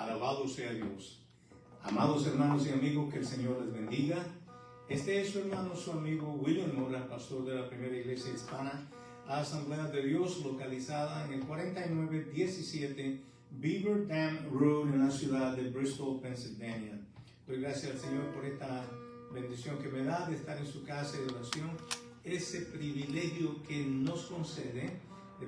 Alabado sea Dios. Amados hermanos y amigos, que el Señor les bendiga. Este es su hermano, su amigo William Mora, pastor de la primera iglesia hispana Asamblea de Dios, localizada en el 4917 Beaver Dam Road, en la ciudad de Bristol, Pennsylvania. Doy gracias al Señor por esta bendición que me da de estar en su casa de oración, ese privilegio que nos concede de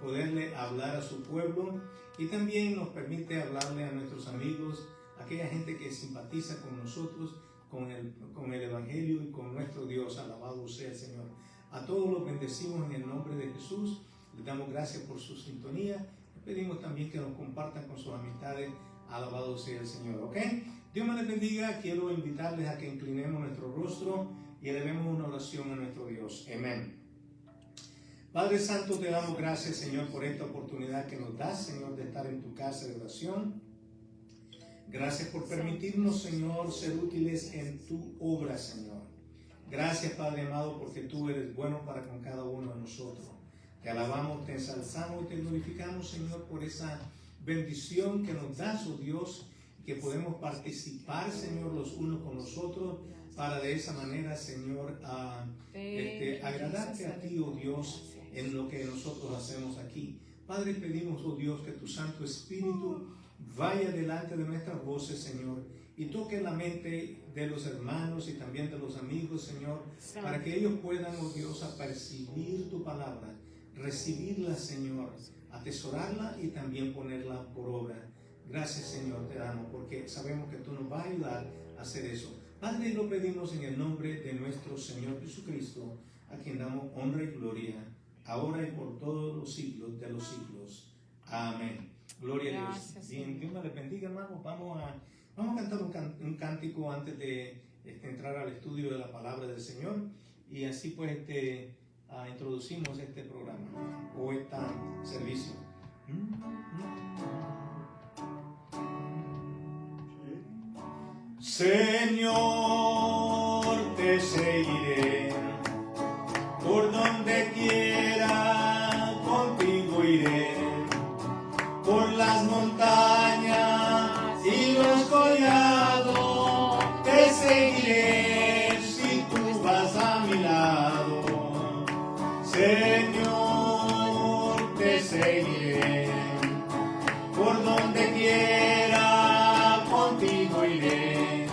poderle hablar a su pueblo, y también nos permite hablarle a nuestros amigos, aquella gente que simpatiza con nosotros, con el Evangelio y con nuestro Dios. Alabado sea el Señor. A todos los bendecimos en el nombre de Jesús. Les damos gracias por su sintonía. Les pedimos también que nos compartan con sus amistades. Alabado sea el Señor. ¿Ok? Dios me les bendiga. Quiero invitarles a que inclinemos nuestro rostro y elevemos una oración a nuestro Dios. Amén. Padre Santo, te damos gracias, Señor, por esta oportunidad que nos das, Señor, de estar en tu casa de oración. Gracias por permitirnos, Señor, ser útiles en tu obra, Señor. Gracias, Padre amado, porque tú eres bueno para con cada uno de nosotros. Te alabamos, te ensalzamos y te glorificamos, Señor, por esa bendición que nos das, oh Dios, que podemos participar, Señor, los unos con los otros, para de esa manera, Señor, agradarte a ti, oh Dios, en lo que nosotros hacemos aquí. Padre, pedimos, oh Dios, que tu Santo Espíritu vaya delante de nuestras voces, Señor, y toque la mente de los hermanos y también de los amigos, Señor, para que ellos puedan, oh Dios, percibir tu palabra, recibirla, Señor, atesorarla y también ponerla por obra. Gracias, Señor, te damos, porque sabemos que tú nos vas a ayudar a hacer eso. Padre, lo pedimos en el nombre de nuestro Señor Jesucristo, a quien damos honra y gloria, ahora y por todos los siglos de los siglos. Amén. Gloria a Dios. Bien, Dios me les bendiga, hermanos. Vamos a cantar un cántico antes de entrar al estudio de la palabra del Señor, y así pues introducimos este programa o este servicio. Señor, te seguiré por donde quiera, contigo iré, por las montañas y los collados, te seguiré si tú vas a mi lado. Señor, te seguiré, por donde quiera, contigo iré,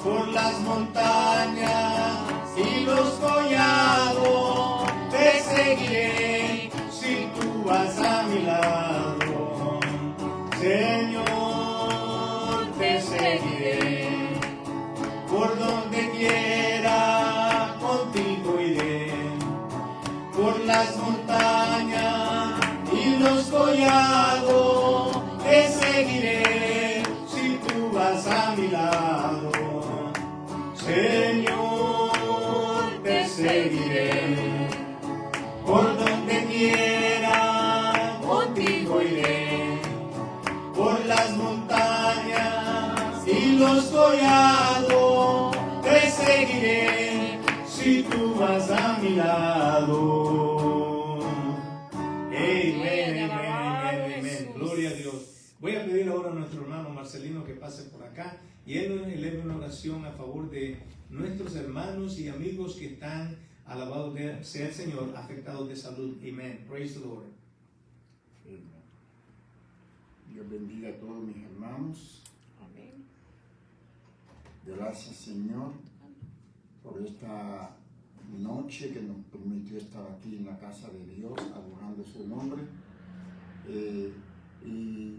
por las montañas y los collados, te seguiré si tú vas a mi lado. Señor, te seguiré, por donde quiera, contigo iré, por las montañas y los collados, te seguiré si tú vas a mi lado. Señor, te seguiré, por donde quiera, contigo iré, por las montañas y los collados, te seguiré si tú vas a mi lado. Amén, amén, amén. Gloria a Dios. Voy a pedir ahora a nuestro hermano Marcelino que pase por acá y él eleve una oración a favor de nuestros hermanos y amigos que están, alabado sea el Señor, afectados de salud. Amén. Praise the Lord. Dios bendiga a todos mis hermanos. Amén. Gracias, Señor, por esta noche que nos permitió estar aquí en la casa de Dios, adorando su nombre. Y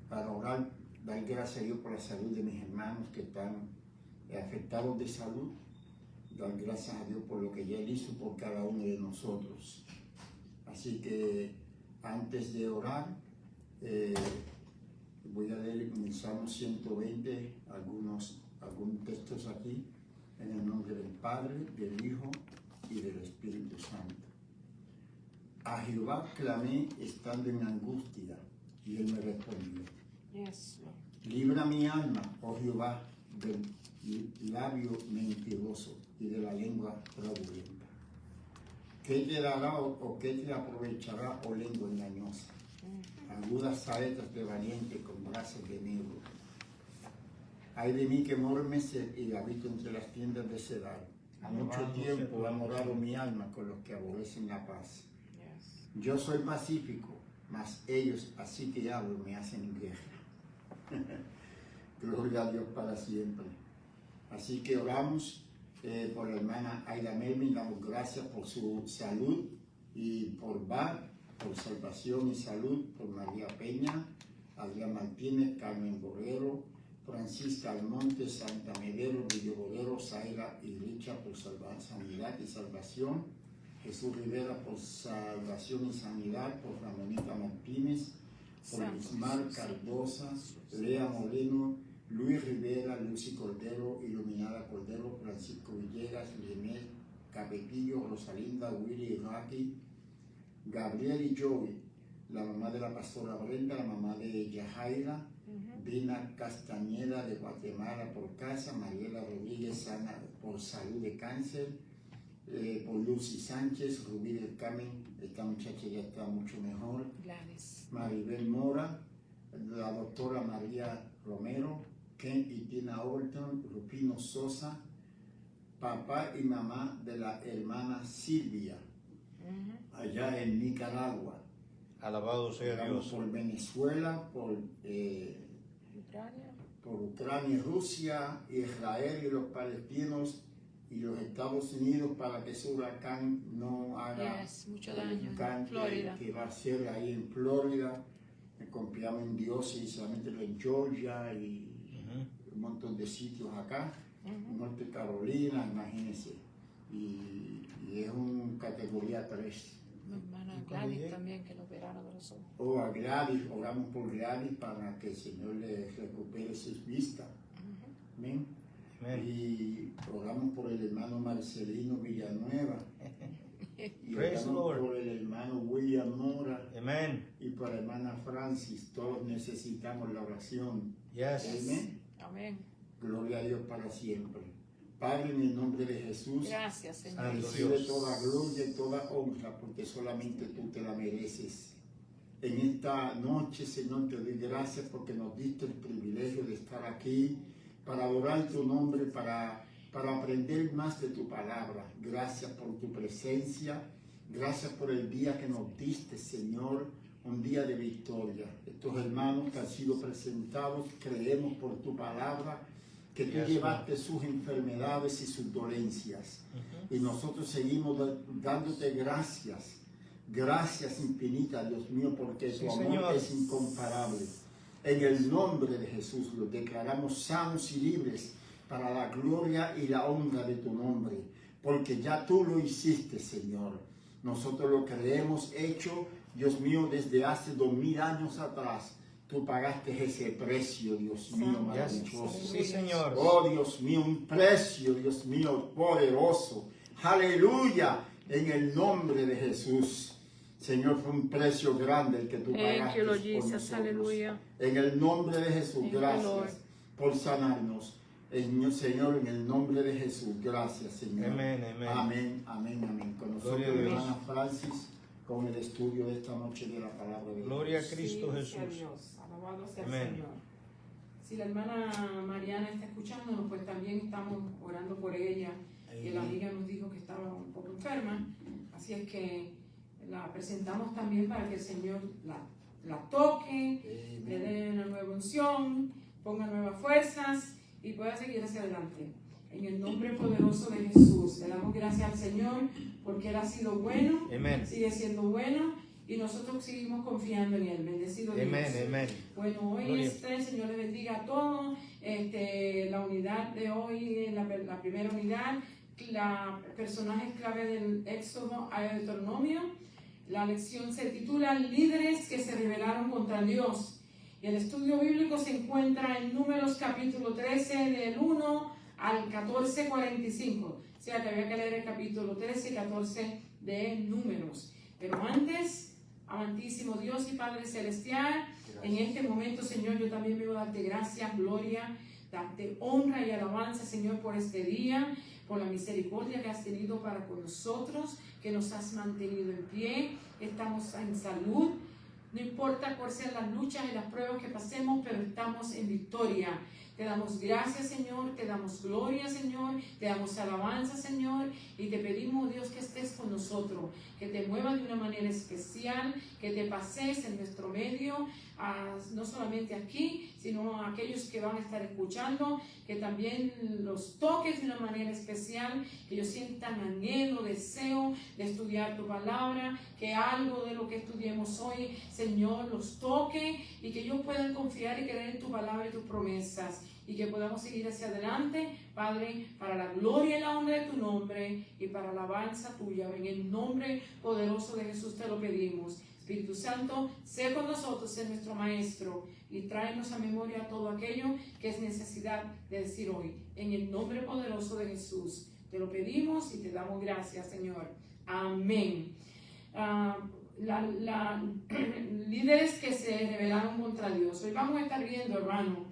para orar, dar gracias a Dios por la salud de mis hermanos que están afectados de salud. Dar gracias a Dios por lo que ya Él hizo por cada uno de nosotros. Así que antes de orar, voy a leer en el Salmo 120 algunos textos aquí, en el nombre del Padre, del Hijo y del Espíritu Santo. A Jehová clamé estando en angustia, y Él me respondió. Yes, Lord. Libra mi alma, oh Jehová, del labio mentiroso y de la lengua fraudulenta. ¿Qué te dará o qué te aprovechará, oh lengua engañosa? agudas saetas de valiente con brazos de negro. Ay de mí que moro en Mesec y habito entre las tiendas de Cedar. Mucho tiempo ha morado mi alma con los que aborrecen la paz. Yes. Yo soy pacífico, mas ellos, así que hablo, me hacen guerra. Gloria a Dios para siempre. Así que oramos por la hermana Aida Melvin, damos gracias por su salud y por Bar, por salvación y salud, por María Peña, Adrián Martínez, Carmen Borrero, Francisca Almonte, Santa Medero, Villo Borrero, Zaira y Richa por sanidad y salvación, Jesús Rivera por salvación y sanidad, por Ramonita Martínez, por Ismar Cardosa, Lea Moreno, Luis Rivera, Lucy Cordero, Iluminada Cordero, Francisco Villegas, Lionel Capetillo, Rosalinda, Willy y Rocky, Gabriel y Joey, la mamá de la pastora Brenda, la mamá de Yajaira, Dina Castañeda de Guatemala por casa, Mariela Rodríguez sana por salud de cáncer, por Lucy Sánchez, Rubí del Carmen, esta muchacha ya está mucho mejor, Gladys. Maribel Mora, la doctora María Romero, Ken y Tina Overton, Rufino Sosa, papá y mamá de la hermana Silvia, allá en Nicaragua. Alabado sea Oramos Dios. por Venezuela, por Ucrania, Rusia, Israel y los palestinos y los Estados Unidos para que ese huracán no haga mucho el daño. huracán Florida. que va a ser ahí en Florida. Confiamos en Dios y solamente en Georgia y un montón de sitios acá, Norte Carolina, imagínense. Y es un categoría 3. Mi hermana Gladys también, que lo operaron de los ojos. O a Gladys, oramos por Gladys para que el Señor le recupere sus vistas. Amén. Y oramos por el hermano Marcelino Villanueva. Y Praise the oramos Lord. por el hermano William Mora Amen. y por la hermana Francis. Todos necesitamos la oración. Yes. Amén. Amén. Gloria a Dios para siempre. Padre, en el nombre de Jesús, Gracias, Señor. Santo recibe Dios. toda gloria y toda honra porque solamente tú te la mereces. En esta noche, Señor, te doy gracias porque nos diste el privilegio de estar aquí para adorar tu nombre, para aprender más de tu palabra. Gracias por tu presencia. Gracias por el día que nos diste, Señor, un día de victoria. Estos hermanos que han sido presentados, creemos por tu palabra que tú llevaste sus enfermedades y sus dolencias. Y nosotros seguimos dándote gracias. Gracias infinitas, Dios mío, porque tu amor Señor. es incomparable. En el nombre de Jesús los declaramos sanos y libres para la gloria y la honra de tu nombre, porque ya tú lo hiciste, Señor. Nosotros lo creemos hecho, Dios mío, desde hace 2000 años atrás. Tú pagaste ese precio, Dios mío, maravilloso. Sí, Señor. Oh, Dios mío, un precio, Dios mío, poderoso. Aleluya, en el nombre de Jesús. Señor, fue un precio grande el que tú pagaste Lord por Jesus. nosotros. Aleluya. En el nombre de Jesús, Thank you, gracias Lord. por sanarnos. Señor, en el nombre de Jesús, gracias, Señor. Amén, amén. Amén, amén, amén. Con nosotros, Gloria a Dios. hermana Francis, con el estudio de esta noche de la palabra de Dios. Gloria a Cristo Sí, Jesús. sea Dios. Alabado sea Amén. el Señor. Si la hermana Mariana está escuchándonos, pues también estamos orando por ella. Y la amiga nos dijo que estaba un poco enferma. Así es que la presentamos también para que el Señor la toque, le dé una nueva unción, ponga nuevas fuerzas y pueda seguir hacia adelante. En el nombre poderoso de Jesús, le damos gracias al Señor porque Él ha sido bueno, Amén. sigue siendo bueno y nosotros seguimos confiando en Él. Bendecido Dios. Amén, amén. Bueno, hoy Gloria. el Señor le bendiga a todos. La unidad de hoy, la primera unidad, la personaje clave del Éxodo a Deuteronomio. La lección se titula Líderes que se rebelaron contra Dios. Y el estudio bíblico se encuentra en Números capítulo 13 del 1 al 14:45. O sea que había que leer el capítulo 13 y 14 de Números. Pero antes, amantísimo Dios y Padre Celestial, en este momento, Señor, yo también vengo a darte gracias, gloria, darte honra y alabanza, Señor, por este día, por la misericordia que has tenido para con nosotros, que nos has mantenido en pie, estamos en salud. No importa cuáles sean las luchas y las pruebas que pasemos, pero estamos en victoria. Te damos gracias, Señor, te damos gloria, Señor, te damos alabanza, Señor, y te pedimos, Dios, que estés con nosotros, que te muevas de una manera especial, que te pases en nuestro medio, no solamente aquí, sino a aquellos que van a estar escuchando, que también los toques de una manera especial, que ellos sientan anhelo, deseo de estudiar tu palabra, que algo de lo que estudiemos hoy, Señor, los toque y que ellos puedan confiar y creer en tu palabra y tus promesas, y que podamos seguir hacia adelante, Padre, para la gloria y la honra de tu nombre y para la alabanza tuya. En el nombre poderoso de Jesús te lo pedimos. Espíritu Santo, sé con nosotros, sé nuestro Maestro, y tráenos a memoria todo aquello que es necesidad de decir hoy. En el nombre poderoso de Jesús te lo pedimos y te damos gracias, Señor. Amén. Líderes que se rebelaron contra Dios. Hoy vamos a estar viendo, hermano,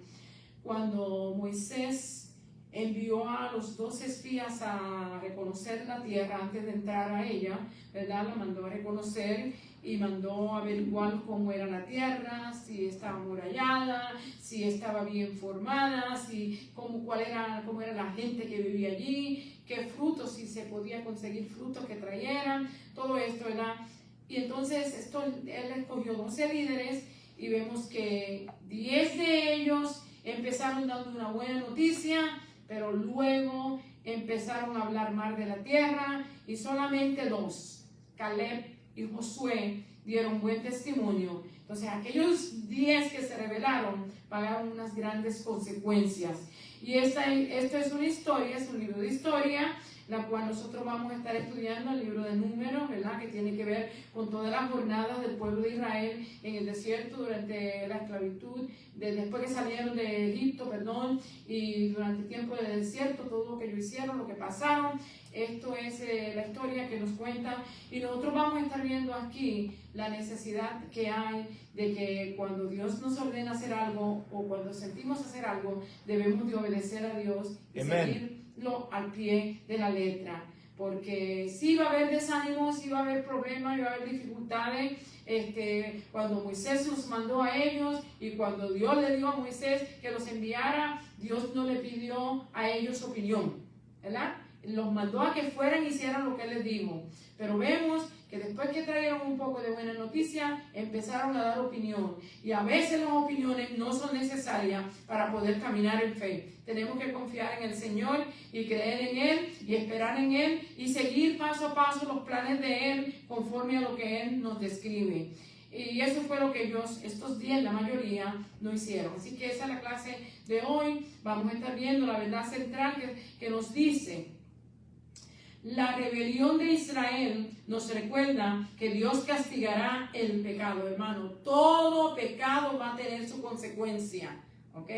cuando Moisés envió a los 2 espías a reconocer la tierra antes de entrar a ella, ¿verdad? La mandó a reconocer y mandó a averiguar cómo era la tierra, si estaba amurallada, si estaba bien formada, cómo era la gente que vivía allí, qué frutos, si se podía conseguir frutos que trajeran, todo esto, ¿verdad? Y entonces él escogió 12 líderes y vemos que 10 de ellos empezaron dando una buena noticia, pero luego empezaron a hablar mal de la tierra y solamente 2, Caleb y Josué, dieron buen testimonio. Entonces aquellos 10 que se rebelaron pagaron unas grandes consecuencias. Y esto es una historia, es un libro de historia, la cual nosotros vamos a estar estudiando, el libro de Números, ¿verdad? Que tiene que ver con todas las jornadas del pueblo de Israel en el desierto durante la esclavitud, después que salieron de Egipto, y durante el tiempo del desierto, todo lo que ellos hicieron, lo que pasaron. Esto es la historia que nos cuenta, y nosotros vamos a estar viendo aquí la necesidad que hay de que cuando Dios nos ordena hacer algo o cuando sentimos hacer algo, debemos de obedecer a Dios y seguirlo al pie de la letra. Porque sí va a haber desánimo, sí va a haber problemas, va a haber dificultades. Cuando Moisés los mandó a ellos y cuando Dios le dio a Moisés que los enviara, Dios no le pidió a ellos opinión, ¿verdad? Los mandó a que fueran y hicieran lo que él les dijo. Pero vemos que después que trajeron un poco de buena noticia, empezaron a dar opinión. Y a veces las opiniones no son necesarias para poder caminar en fe. Tenemos que confiar en el Señor y creer en Él y esperar en Él y seguir paso a paso los planes de Él conforme a lo que Él nos describe. Y eso fue lo que ellos, estos 10, la mayoría, no hicieron. Así que esa es la clase de hoy. Vamos a estar viendo la verdad central que nos dice: la rebelión de Israel nos recuerda que Dios castigará el pecado, hermano. Todo pecado va a tener su consecuencia, ¿ok?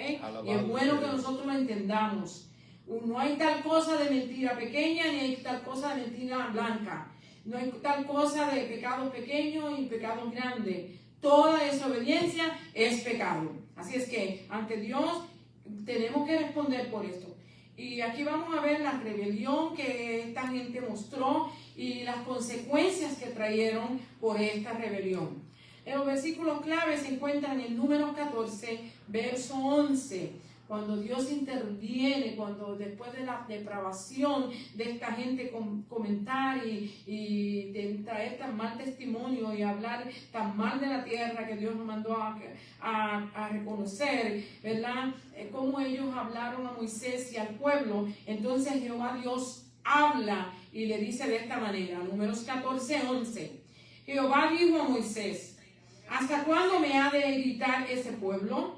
Y es bueno que nosotros lo entendamos. No hay tal cosa de mentira pequeña ni hay tal cosa de mentira blanca. No hay tal cosa de pecado pequeño y pecado grande. Toda desobediencia es pecado. Así es que ante Dios tenemos que responder por esto. Y aquí vamos a ver la rebelión que esta gente mostró y las consecuencias que trajeron por esta rebelión. Los versículos claves se encuentran en Números 14, verso 11. Cuando Dios interviene, cuando después de la depravación de esta gente comentar y de traer tan mal testimonio y hablar tan mal de la tierra que Dios nos mandó a reconocer, ¿verdad? Cómo ellos hablaron a Moisés y al pueblo. Entonces Jehová Dios habla y le dice de esta manera, Números 14, 11. Jehová dijo a Moisés: ¿hasta cuándo me ha de irritar ese pueblo?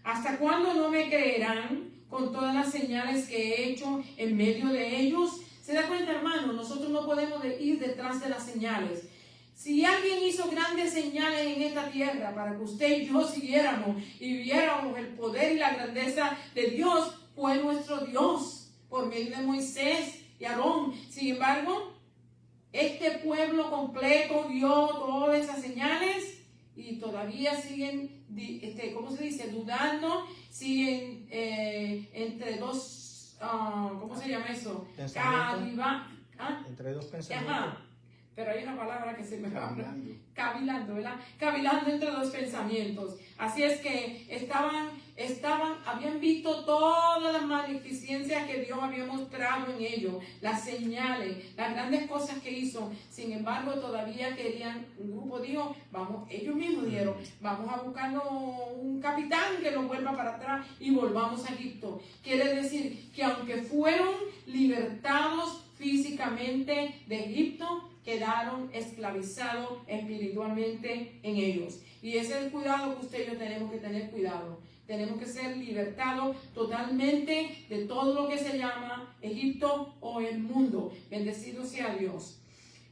¿Hasta cuándo no me creerán con todas las señales que he hecho en medio de ellos? ¿Se da cuenta, hermano? Nosotros no podemos ir detrás de las señales. Si alguien hizo grandes señales en esta tierra para que usted y yo siguiéramos y viéramos el poder y la grandeza de Dios, fue nuestro Dios por medio de Moisés y Aarón. Sin embargo, este pueblo completo vio todas esas señales y todavía siguen, ¿cómo se dice? Dudando, siguen entre dos, ¿cómo se llama eso? Entre dos pensamientos. pero hay una palabra que se me va. Cavilando. ¿Verdad? Cavilando entre dos pensamientos. Así es que habían visto todas las magnificencias que Dios había mostrado en ellos, las señales, las grandes cosas que hizo. Sin embargo, todavía querían, un grupo dijo, vamos, ellos mismos dijeron, vamos a buscarnos un capitán que nos vuelva para atrás y volvamos a Egipto. Quiere decir que aunque fueron libertados físicamente de Egipto, quedaron esclavizados espiritualmente en ellos. Y ese es el cuidado que usted y yo tenemos que tener cuidado. Tenemos que ser libertados totalmente de todo lo que se llama Egipto o el mundo. Bendecido sea Dios.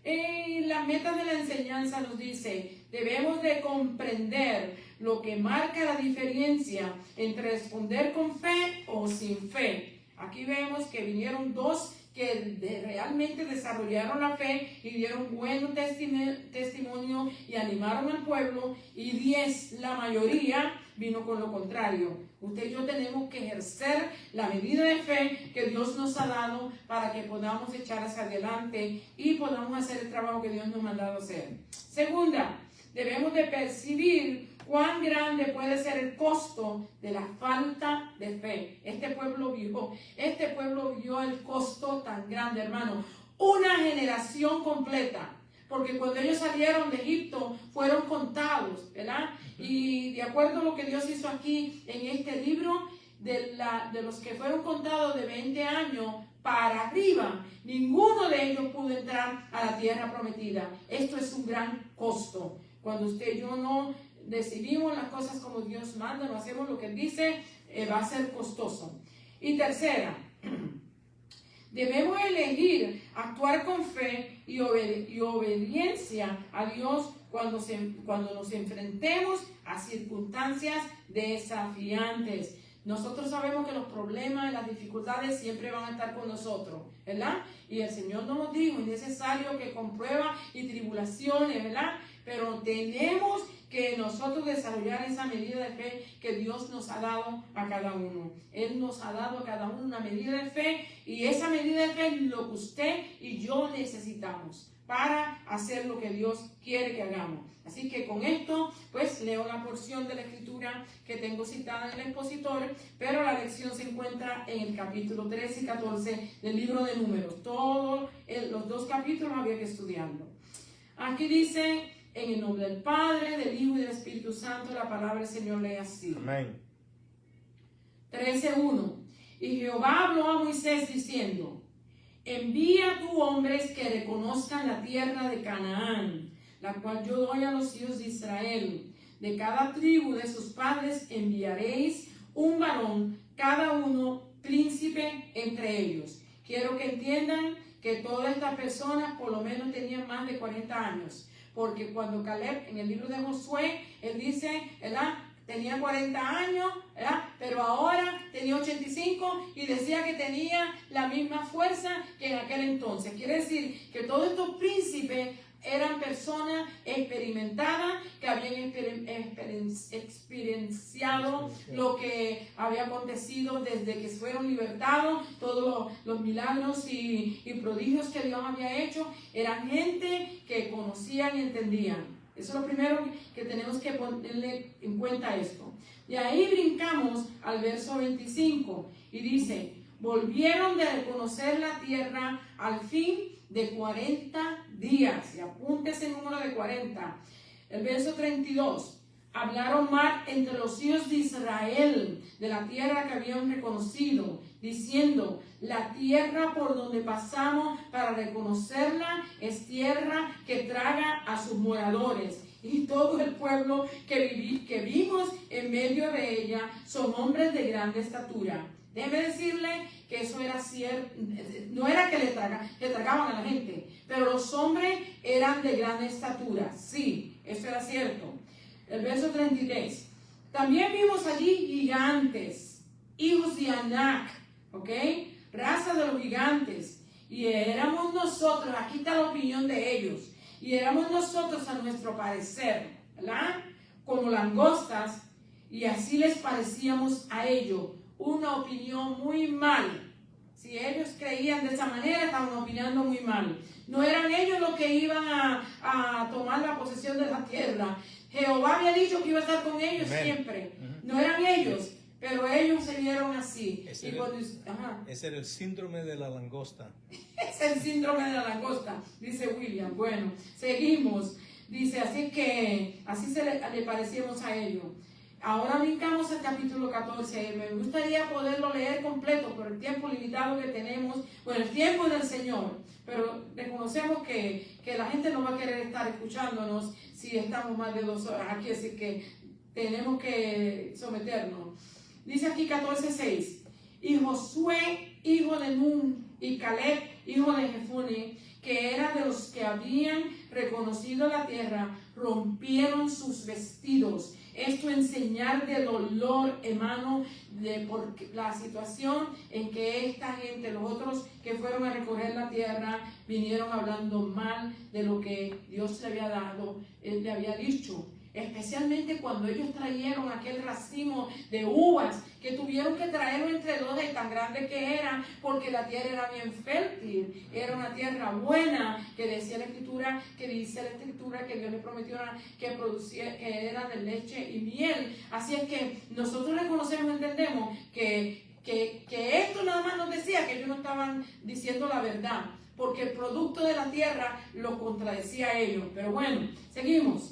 La meta de la enseñanza nos dice, debemos de comprender lo que marca la diferencia entre responder con fe o sin fe. Aquí vemos que vinieron dos que realmente desarrollaron la fe y dieron buen testimonio y animaron al pueblo, y 10, la mayoría, vino con lo contrario. Usted y yo tenemos que ejercer la medida de fe que Dios nos ha dado para que podamos echar hacia adelante y podamos hacer el trabajo que Dios nos ha mandado hacer. Segunda, debemos de percibir cuán grande puede ser el costo de la falta de fe. Este pueblo vio el costo tan grande, hermano. Una generación completa. Porque cuando ellos salieron de Egipto, fueron contados, ¿verdad? Y de acuerdo a lo que Dios hizo aquí en este libro, de los que fueron contados de 20 años para arriba, ninguno de ellos pudo entrar a la tierra prometida. Esto es un gran costo. Cuando usted y yo no decidimos las cosas como Dios manda, no hacemos lo que Él dice, va a ser costoso. Y tercera, debemos elegir actuar con fe y obediencia a Dios cuando nos enfrentemos a circunstancias desafiantes. Nosotros sabemos que los problemas y las dificultades siempre van a estar con nosotros, ¿verdad? Y el Señor nos dijo, es necesario que con pruebas y tribulaciones, ¿verdad? Pero tenemos que nosotros desarrollar esa medida de fe que Dios nos ha dado a cada uno. Él nos ha dado a cada uno una medida de fe, y esa medida de fe es lo que usted y yo necesitamos para hacer lo que Dios quiere que hagamos. Así que con esto, pues leo la porción de la escritura que tengo citada en el expositor, pero la lección se encuentra en el capítulo 13 y 14 del libro de Números. Todos los dos capítulos había que estudiarlo. Aquí dice, en el nombre del Padre, del Hijo y del Espíritu Santo, la palabra del Señor lee así. Amén. 13:1. Y Jehová habló a Moisés diciendo, envía tú hombres que reconozcan la tierra de Canaán, la cual yo doy a los hijos de Israel. De cada tribu de sus padres enviaréis un varón, cada uno príncipe entre ellos. Quiero que entiendan que todas estas personas por lo menos tenían más de 40 años. Porque cuando Caleb, en el libro de Josué, él dice, ¿verdad?, tenía 40 años, ¿verdad?, pero ahora tenía 85 y decía que tenía la misma fuerza que en aquel entonces. Quiere decir que todos estos príncipes eran personas experimentadas que habían experienciado lo que había acontecido desde que fueron libertados, todos los milagros y prodigios que Dios había hecho. Eran gente que conocían y entendían. Eso es lo primero que tenemos que ponerle en cuenta esto. De ahí brincamos al verso 25 y dice, volvieron de reconocer la tierra al fin de 40 días. Y apúntese el número de 40. El verso 32. Hablaron mal entre los hijos de Israel de la tierra que habían reconocido, diciendo, la tierra por donde pasamos para reconocerla es tierra que traga a sus moradores. Y todo el pueblo que vimos en medio de ella son hombres de grande estatura. Déjeme decirle que eso era cierto, no era que le tragaban a la gente, pero los hombres eran de gran estatura. Sí, eso era cierto. El verso 33. También vimos allí gigantes, hijos de Anac, ¿ok? Raza de los gigantes. Y éramos nosotros, aquí está la opinión de ellos, y éramos nosotros a nuestro parecer, ¿verdad?, como langostas, y así les parecíamos a ellos. Una opinión muy mal. Si ellos creían de esa manera, estaban opinando muy mal. No eran ellos los que iban a tomar la posesión de la tierra. Jehová había dicho que iba a estar con ellos siempre. No eran ellos, pero ellos se vieron así. Ese era el síndrome de la langosta. Es el síndrome de la langosta, dice William. Bueno, seguimos. Dice, así que así le parecíamos a ellos. Ahora brincamos al capítulo 14. Me gustaría poderlo leer completo por el tiempo limitado que tenemos. Bueno, el tiempo del Señor. Pero reconocemos que la gente no va a querer estar escuchándonos si estamos más de 2 horas aquí. Así que tenemos que someternos. Dice aquí 14:6. Y Josué, hijo de Nun, y Caleb, hijo de Jefune, que era de los que habían reconocido la tierra, rompieron sus vestidos. Esto en señal de dolor, hermano, por la situación en que esta gente, los otros que fueron a recorrer la tierra, vinieron hablando mal de lo que Dios le había dado, le había dicho. Especialmente cuando ellos trajeron aquel racimo de uvas, que tuvieron que traerlo entre dos de tan grande que era, porque la tierra era bien fértil, era una tierra buena, que dice la escritura que Dios le prometió que producía, que era de leche y miel. Así es que nosotros reconocemos, entendemos que esto nada más nos decía que ellos no estaban diciendo la verdad, porque el producto de la tierra lo contradecía a ellos. Pero bueno, seguimos.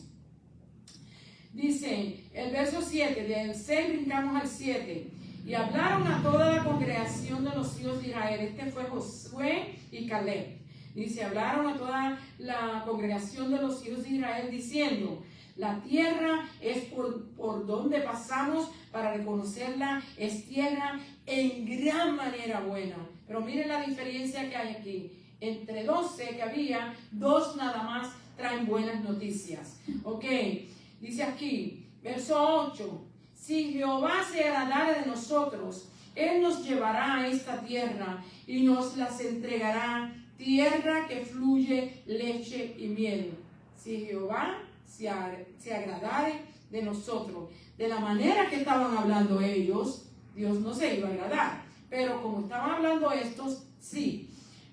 Dice el verso 7, del 6 brincamos al 7. Y hablaron a toda la congregación de los hijos de Israel. Este fue Josué y Caleb. Dice, hablaron a toda la congregación de los hijos de Israel diciendo, la tierra es por donde pasamos para reconocerla, es tierra en gran manera buena. Pero miren la diferencia que hay aquí. Entre 12 que había, 2 nada más traen buenas noticias. Ok. Dice aquí, verso 8, si Jehová se agradare de nosotros, Él nos llevará a esta tierra y nos las entregará, tierra que fluye leche y miel. Si Jehová se agradare de nosotros, de la manera que estaban hablando ellos, Dios no se iba a agradar, pero como estaban hablando estos, sí.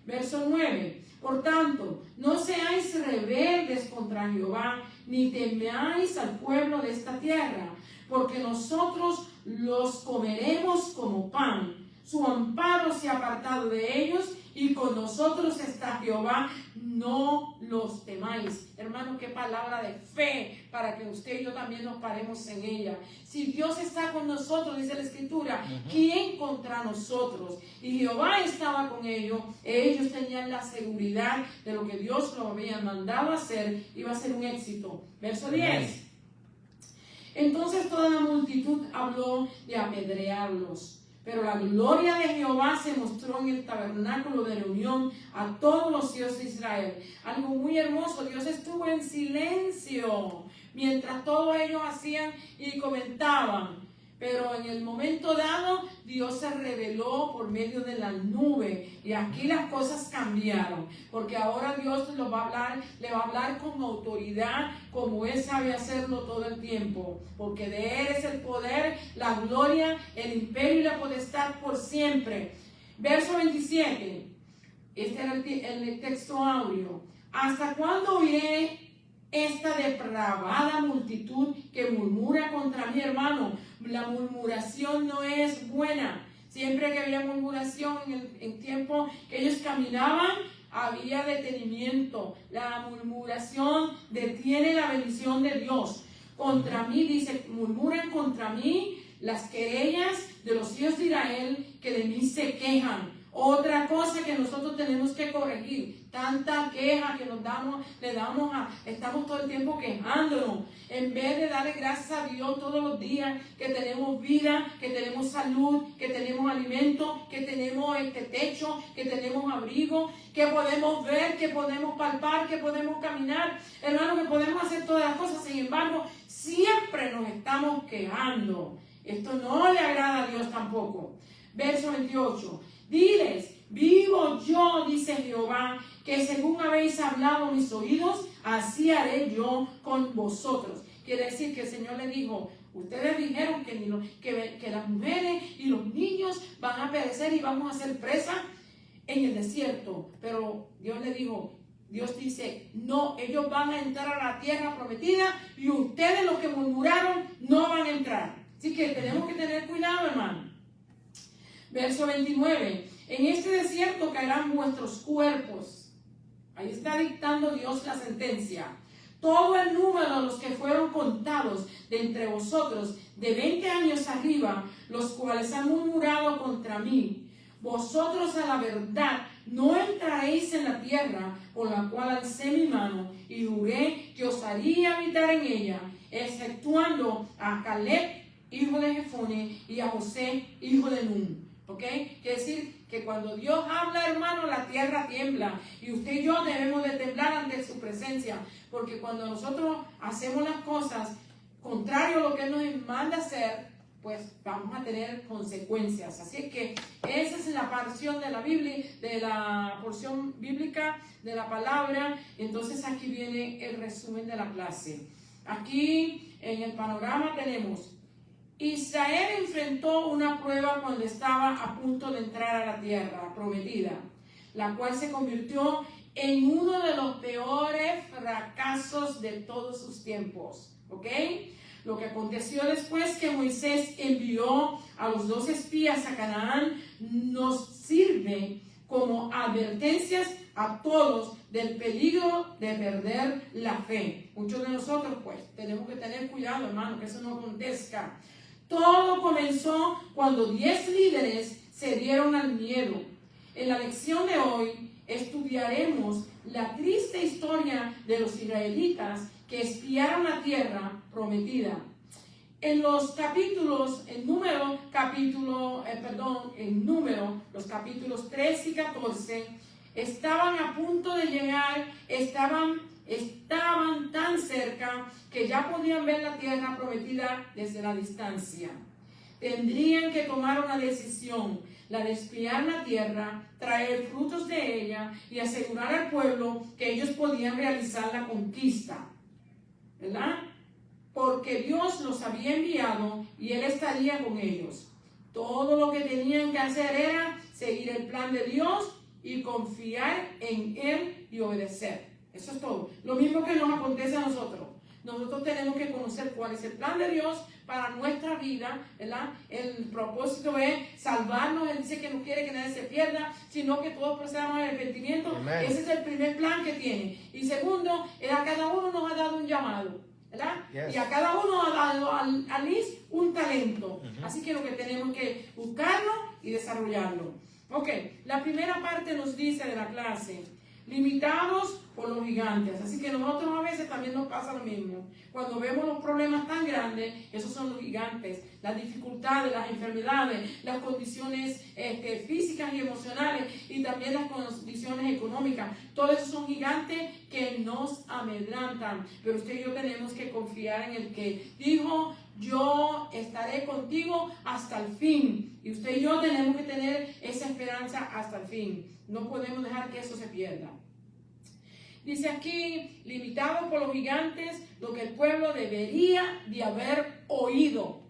Verso 9, por tanto, no seáis rebeldes contra Jehová, ni temáis al pueblo de esta tierra, porque nosotros los comeremos como pan. Su amparo se ha apartado de ellos, y con nosotros está Jehová, no los temáis. Hermano, qué palabra de fe para que usted y yo también nos paremos en ella. Si Dios está con nosotros, dice la Escritura, ¿quién contra nosotros? Y Jehová estaba con ellos. Ellos tenían la seguridad de lo que Dios los había mandado hacer, iba a ser un éxito. Verso 10. Entonces toda la multitud habló de apedrearlos. Pero la gloria de Jehová se mostró en el tabernáculo de reunión a todos los hijos de Israel. Algo muy hermoso, Dios estuvo en silencio mientras todos ellos hacían y comentaban. Pero en el momento dado, Dios se reveló por medio de la nube. Y aquí las cosas cambiaron. Porque ahora Dios le va a hablar con autoridad, como Él sabe hacerlo todo el tiempo. Porque de Él es el poder, la gloria, el imperio y la potestad por siempre. Verso 27. Este era el texto áureo. ¿Hasta cuándo oiré esta depravada multitud que murmura contra mi hermano? La murmuración no es buena. Siempre que había murmuración en tiempo que ellos caminaban, había detenimiento. La murmuración detiene la bendición de Dios. Contra mí, dice, murmuran contra mí las querellas de los hijos de Israel que de mí se quejan. Otra cosa que nosotros tenemos que corregir, tanta queja que estamos todo el tiempo quejándonos, en vez de darle gracias a Dios todos los días que tenemos vida, que tenemos salud, que tenemos alimento, que tenemos techo, que tenemos abrigo, que podemos ver, que podemos palpar, que podemos caminar, hermano, que podemos hacer todas las cosas. Sin embargo, siempre nos estamos quejando. Esto no le agrada a Dios tampoco. Verso 28. Diles, vivo yo, dice Jehová, que según habéis hablado a mis oídos, así haré yo con vosotros. Quiere decir que el Señor le dijo, ustedes dijeron que las mujeres y los niños van a perecer y vamos a ser presas en el desierto. Pero Dios le dijo, Dios dice, no, ellos van a entrar a la tierra prometida y ustedes los que murmuraron no van a entrar. Así que tenemos que tener cuidado, hermano. Verso 29. En este desierto caerán vuestros cuerpos. Ahí está dictando Dios la sentencia. Todo el número de los que fueron contados de entre vosotros de 20 años arriba, los cuales han murmurado contra mí. Vosotros a la verdad no entraréis en la tierra por la cual alcé mi mano y juré que os haría habitar en ella, exceptuando a Caleb, hijo de Jefone, y a José, hijo de Nun. ¿Ok? Quiere decir que cuando Dios habla, hermano, la tierra tiembla. Y usted y yo debemos de temblar ante su presencia. Porque cuando nosotros hacemos las cosas contrario a lo que Él nos manda hacer, pues vamos a tener consecuencias. Así que esa es la porción de la Biblia, de la porción bíblica de la palabra. Entonces aquí viene el resumen de la clase. Aquí en el panorama tenemos: Israel enfrentó una prueba cuando estaba a punto de entrar a la tierra prometida, la cual se convirtió en uno de los peores fracasos de todos sus tiempos. ¿Ok? Lo que aconteció después que Moisés envió a los 2 espías a Canaán nos sirve como advertencias a todos del peligro de perder la fe. Muchos de nosotros pues tenemos que tener cuidado, hermano, que eso no acontezca. Todo comenzó cuando 10 líderes se dieron al miedo. En la lección de hoy estudiaremos la triste historia de los israelitas que espiaron la tierra prometida. En los capítulos, los capítulos 13 y 14, estaban a punto de llegar, estaban tan cerca que ya podían ver la tierra prometida desde la distancia. Tendrían que tomar una decisión, la de espiar la tierra, traer frutos de ella y asegurar al pueblo que ellos podían realizar la conquista, ¿verdad? Porque Dios los había enviado y Él estaría con ellos. Todo lo que tenían que hacer era seguir el plan de Dios y confiar en Él y obedecer. Eso es todo. Lo mismo que nos acontece a nosotros. Nosotros tenemos que conocer cuál es el plan de Dios para nuestra vida, ¿verdad? El propósito es salvarnos. Él dice que no quiere que nadie se pierda, sino que todos procedamos al arrepentimiento. Amen. Ese es el primer plan que tiene. Y segundo, a cada uno nos ha dado un llamado, ¿verdad? Yes. Y a cada uno ha dado a Liz un talento. Así que lo que tenemos que buscarlo y desarrollarlo. Ok, la primera parte nos dice de la clase: limitados por los gigantes. Así que nosotros a veces también nos pasa lo mismo. Cuando vemos los problemas tan grandes, esos son los gigantes. Las dificultades, las enfermedades, las condiciones físicas y emocionales, y también las condiciones económicas. Todos esos son gigantes que nos amedrantan. Pero usted y yo tenemos que confiar en el que dijo: yo estaré contigo hasta el fin. Y usted y yo tenemos que tener esa esperanza hasta el fin. No podemos dejar que eso se pierda. Dice aquí: limitado por los gigantes, lo que el pueblo debería de haber oído.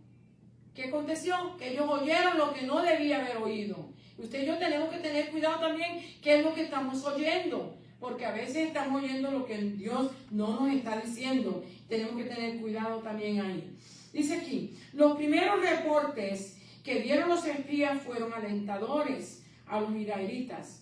¿Qué aconteció? Que ellos oyeron lo que no debía haber oído. Usted y yo tenemos que tener cuidado también qué es lo que estamos oyendo, porque a veces estamos oyendo lo que Dios no nos está diciendo. Tenemos que tener cuidado también ahí. Dice aquí: los primeros reportes que dieron los espías fueron alentadores a los israelitas.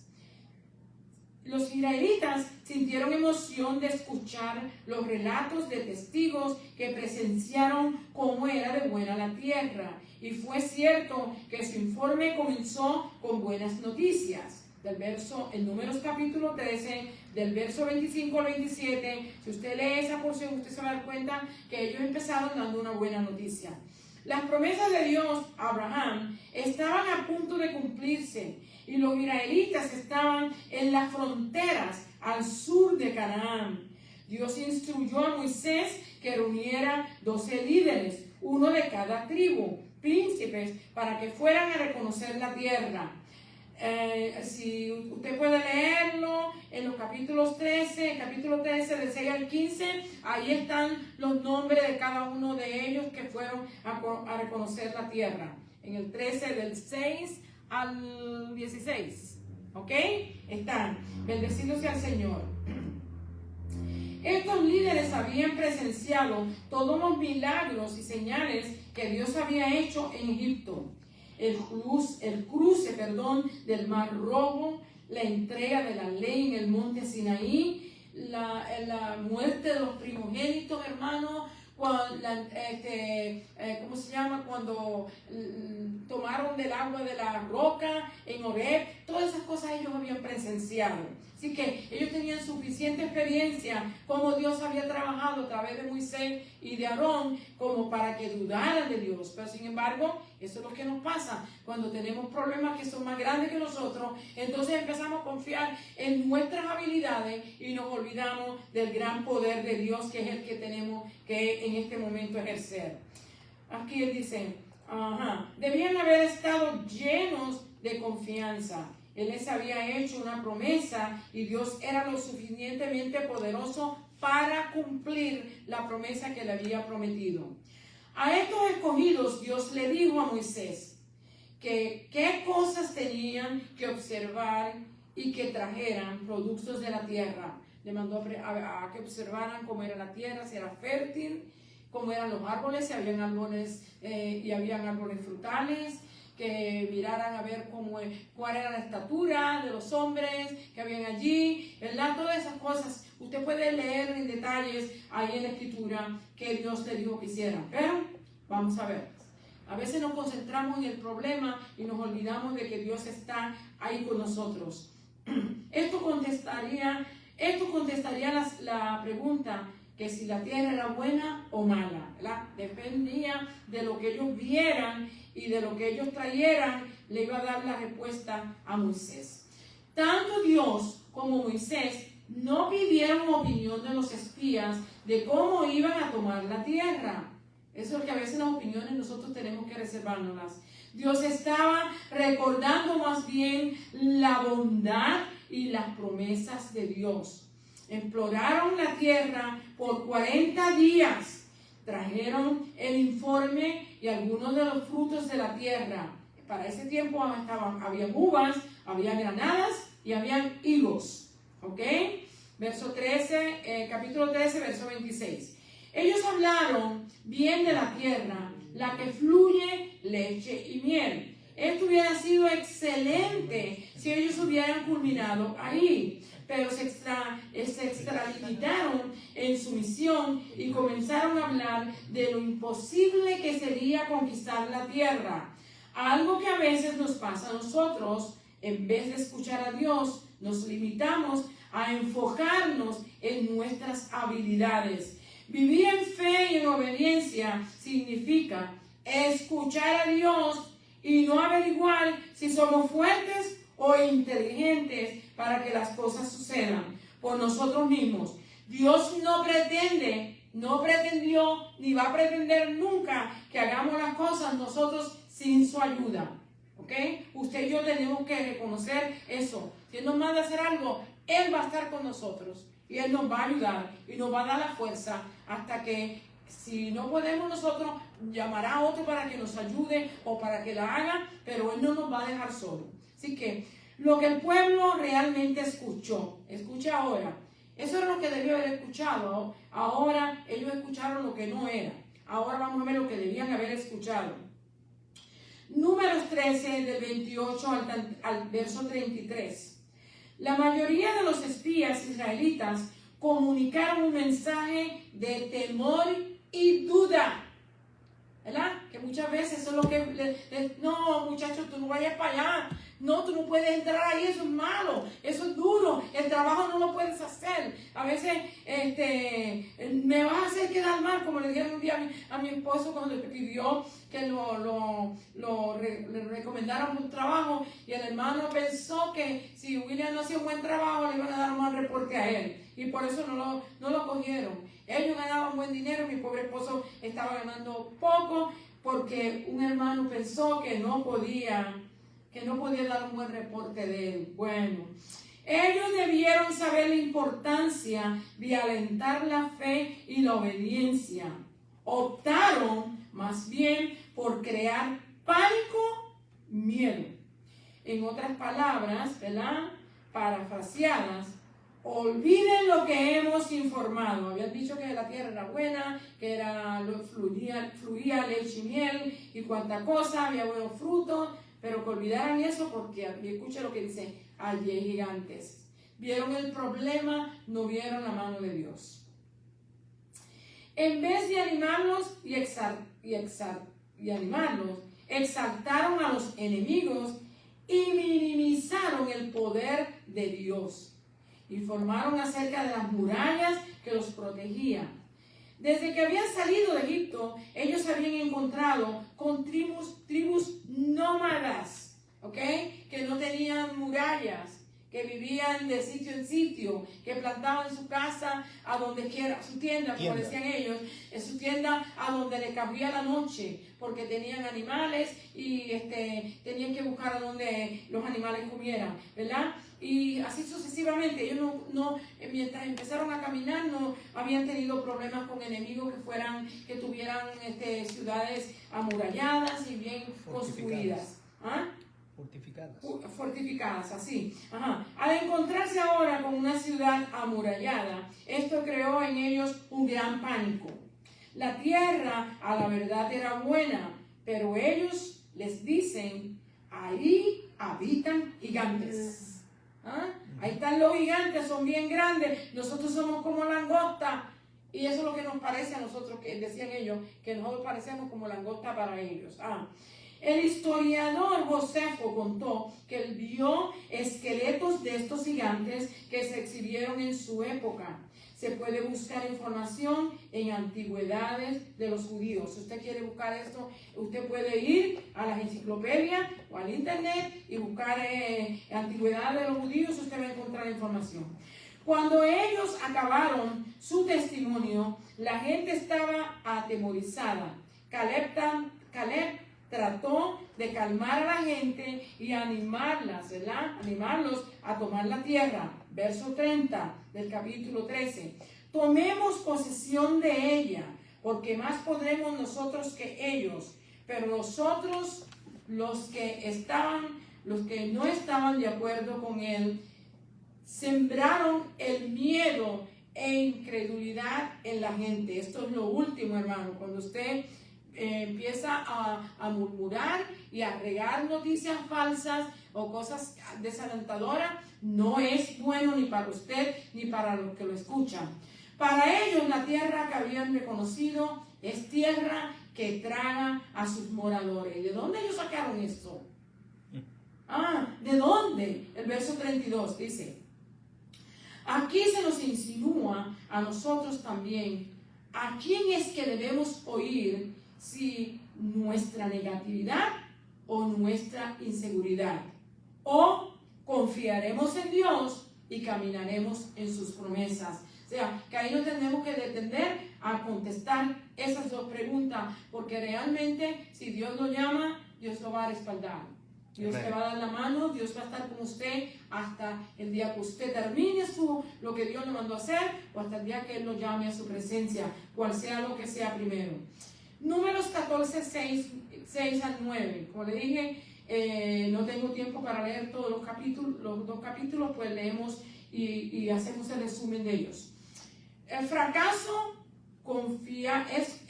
Los israelitas sintieron emoción de escuchar los relatos de testigos que presenciaron cómo era de buena la tierra. Y fue cierto que su informe comenzó con buenas noticias. En Números capítulo 13, del verso 25 al 27, si usted lee esa porción, usted se va a dar cuenta que ellos empezaron dando una buena noticia. Las promesas de Dios a Abraham estaban a punto de cumplirse, y los israelitas estaban en las fronteras al sur de Canaán. Dios instruyó a Moisés que reuniera 12 líderes, uno de cada tribu, príncipes, para que fueran a reconocer la tierra. Si usted puede leerlo en los capítulos 13, capítulo 13 del 6 al 15, ahí están los nombres de cada uno de ellos que fueron a reconocer la tierra. En el 13 del 6 al 16, ¿ok? Están: bendecido sea el Señor. Estos líderes habían presenciado todos los milagros y señales que Dios había hecho en Egipto. El cruce del Mar Rojo, la entrega de la ley en el monte Sinaí, la muerte de los primogénitos, hermanos, ¿cómo se llama? Cuando tomaron del agua de la roca en Horeb, todas esas cosas ellos habían presenciado. Así que ellos tenían suficiente experiencia como Dios había trabajado a través de Moisés y de Aarón como para que dudaran de Dios. Pero sin embargo, eso es lo que nos pasa cuando tenemos problemas que son más grandes que nosotros. Entonces empezamos a confiar en nuestras habilidades y nos olvidamos del gran poder de Dios, que es el que tenemos que en este momento ejercer. Aquí él dice, debían haber estado llenos de confianza. Él les había hecho una promesa y Dios era lo suficientemente poderoso para cumplir la promesa que le había prometido. A estos escogidos Dios le dijo a Moisés que qué cosas tenían que observar y que trajeran productos de la tierra. Le mandó a que observaran cómo era la tierra, si era fértil, cómo eran los árboles, si habían árboles y habían árboles frutales, que miraran a ver cuál era la estatura de los hombres que habían allí, ¿verdad? Todas esas cosas usted puede leer en detalles ahí en la escritura que Dios le dijo que hicieran. Pero vamos a ver, a veces nos concentramos en el problema y nos olvidamos de que Dios está ahí con nosotros. Esto contestaría la pregunta que si la tierra era buena o mala, ¿verdad? Dependía de lo que ellos vieran y de lo que ellos trajeran, le iba a dar la respuesta a Moisés. Tanto Dios como Moisés no pidieron opinión de los espías de cómo iban a tomar la tierra. Eso es que a veces las opiniones nosotros tenemos que reservárnoslas. Dios estaba recordando más bien la bondad y las promesas de Dios. Exploraron la tierra por 40 días. Trajeron el informe y algunos de los frutos de la tierra. Para ese tiempo había uvas, había granadas y habían higos. ¿Ok? Capítulo 13, verso 26. Ellos hablaron bien de la tierra, la que fluye leche y miel. Esto hubiera sido excelente si ellos hubieran culminado ahí, pero se extralimitaron en su misión y comenzaron a hablar de lo imposible que sería conquistar la tierra. Algo que a veces nos pasa a nosotros. En vez de escuchar a Dios, nos limitamos a enfocarnos en nuestras habilidades. Vivir en fe y en obediencia significa escuchar a Dios y no averiguar si somos fuertes o inteligentes para que las cosas sucedan por nosotros mismos. Dios no pretendió, ni va a pretender nunca que hagamos las cosas nosotros sin su ayuda. ¿Ok? Usted y yo tenemos que reconocer eso. Si Él nos manda a hacer algo, Él va a estar con nosotros y Él nos va a ayudar y nos va a dar la fuerza hasta que, si no podemos nosotros, llamará a otro para que nos ayude o para que la haga, pero Él no nos va a dejar solo. Así que lo que el pueblo realmente escucha ahora, eso era lo que debió haber escuchado. Ahora ellos escucharon lo que no era. Ahora vamos a ver lo que debían haber escuchado. Números 13, del 28 al verso 33. La mayoría de los espías israelitas comunicaron un mensaje de temor y duda, ¿verdad? Que muchas veces eso es lo que no, muchachos, tú no vayas para allá, no, tú no puedes entrar ahí, eso es malo, eso es duro, el trabajo no lo puedes hacer. A veces me vas a hacer quedar mal, como le dijeron un día a mi esposo cuando le pidió que le recomendaron un trabajo, y el hermano pensó que si William no hacía un buen trabajo le iban a dar un mal reporte a él, y por eso no lo cogieron. Ellos ganaban buen dinero, mi pobre esposo estaba ganando poco porque un hermano pensó que no podía dar un buen reporte de él. Bueno, ellos debieron saber la importancia de alentar la fe y la obediencia. Optaron más bien por crear pánico, miedo. En otras palabras, ¿verdad?, parafraseadas, olviden lo que hemos informado. Habían dicho que la tierra era buena, que fluía leche y miel y cuanta cosa, había buenos frutos, pero que olvidaran eso porque, escuchen lo que dice, allí gigantes. Vieron el problema, no vieron la mano de Dios. En vez de animarlos exaltaron a los enemigos y minimizaron el poder de Dios. Informaron acerca de las murallas que los protegían. Desde que habían salido de Egipto, ellos se habían encontrado con tribus nómadas, ¿ok? Que no tenían murallas, que vivían de sitio en sitio, que plantaban su casa a donde quiera, su tienda, como decían ellos, su tienda a donde le cabía la noche, porque tenían animales y tenían que buscar a donde los animales comieran, ¿verdad? Y así sucesivamente. Ellos mientras empezaron a caminar, no habían tenido problemas con enemigos que tuvieran ciudades amuralladas y bien construidas. ¿Ah? Fortificadas, así. Ajá. Al encontrarse ahora con una ciudad amurallada, esto creó en ellos un gran pánico. La tierra, a la verdad, era buena, pero ellos les dicen, ahí habitan gigantes. ¿Ah? Ahí están los gigantes, son bien grandes, nosotros somos como langosta. Y eso es lo que nos parece a nosotros, que decían ellos, que nosotros parecemos como langosta para ellos. El historiador Josefo contó que él vio esqueletos de estos gigantes que se exhibieron en su época. Se puede buscar información en antigüedades de los judíos. Si usted quiere buscar esto, usted puede ir a las enciclopedias o al internet y buscar antigüedades de los judíos, usted va a encontrar información. Cuando ellos acabaron su testimonio, la gente estaba atemorizada. Caleb trató de calmar a la gente y animarlas, ¿verdad? Animarlos a tomar la tierra. Verso 30 del capítulo 13. Tomemos posesión de ella, porque más podremos nosotros que ellos. Pero nosotros, los que no estaban de acuerdo con él, sembraron el miedo e incredulidad en la gente. Esto es lo último, hermano. Cuando usted empieza a murmurar y a regar noticias falsas o cosas desalentadoras, no es bueno ni para usted ni para los que lo escuchan. Para ellos la tierra que habían reconocido es tierra que traga a sus moradores. ¿De dónde ellos sacaron esto? ¿De dónde? El verso 32 dice, aquí se nos insinúa a nosotros también a quién es que debemos oír, si nuestra negatividad o nuestra inseguridad, o confiaremos en Dios y caminaremos en sus promesas. O sea, que ahí nos tenemos que detener a contestar esas dos preguntas, porque realmente si Dios lo llama, Dios lo va a respaldar. Dios te va a dar la mano, Dios va a estar con usted hasta el día que usted termine lo que Dios le mandó a hacer, o hasta el día que Él lo llame a su presencia, cual sea lo que sea primero. Números 14, 6 al 9. Como le dije, no tengo tiempo para leer todos los dos capítulos, pues leemos y hacemos el resumen de ellos. El fracaso es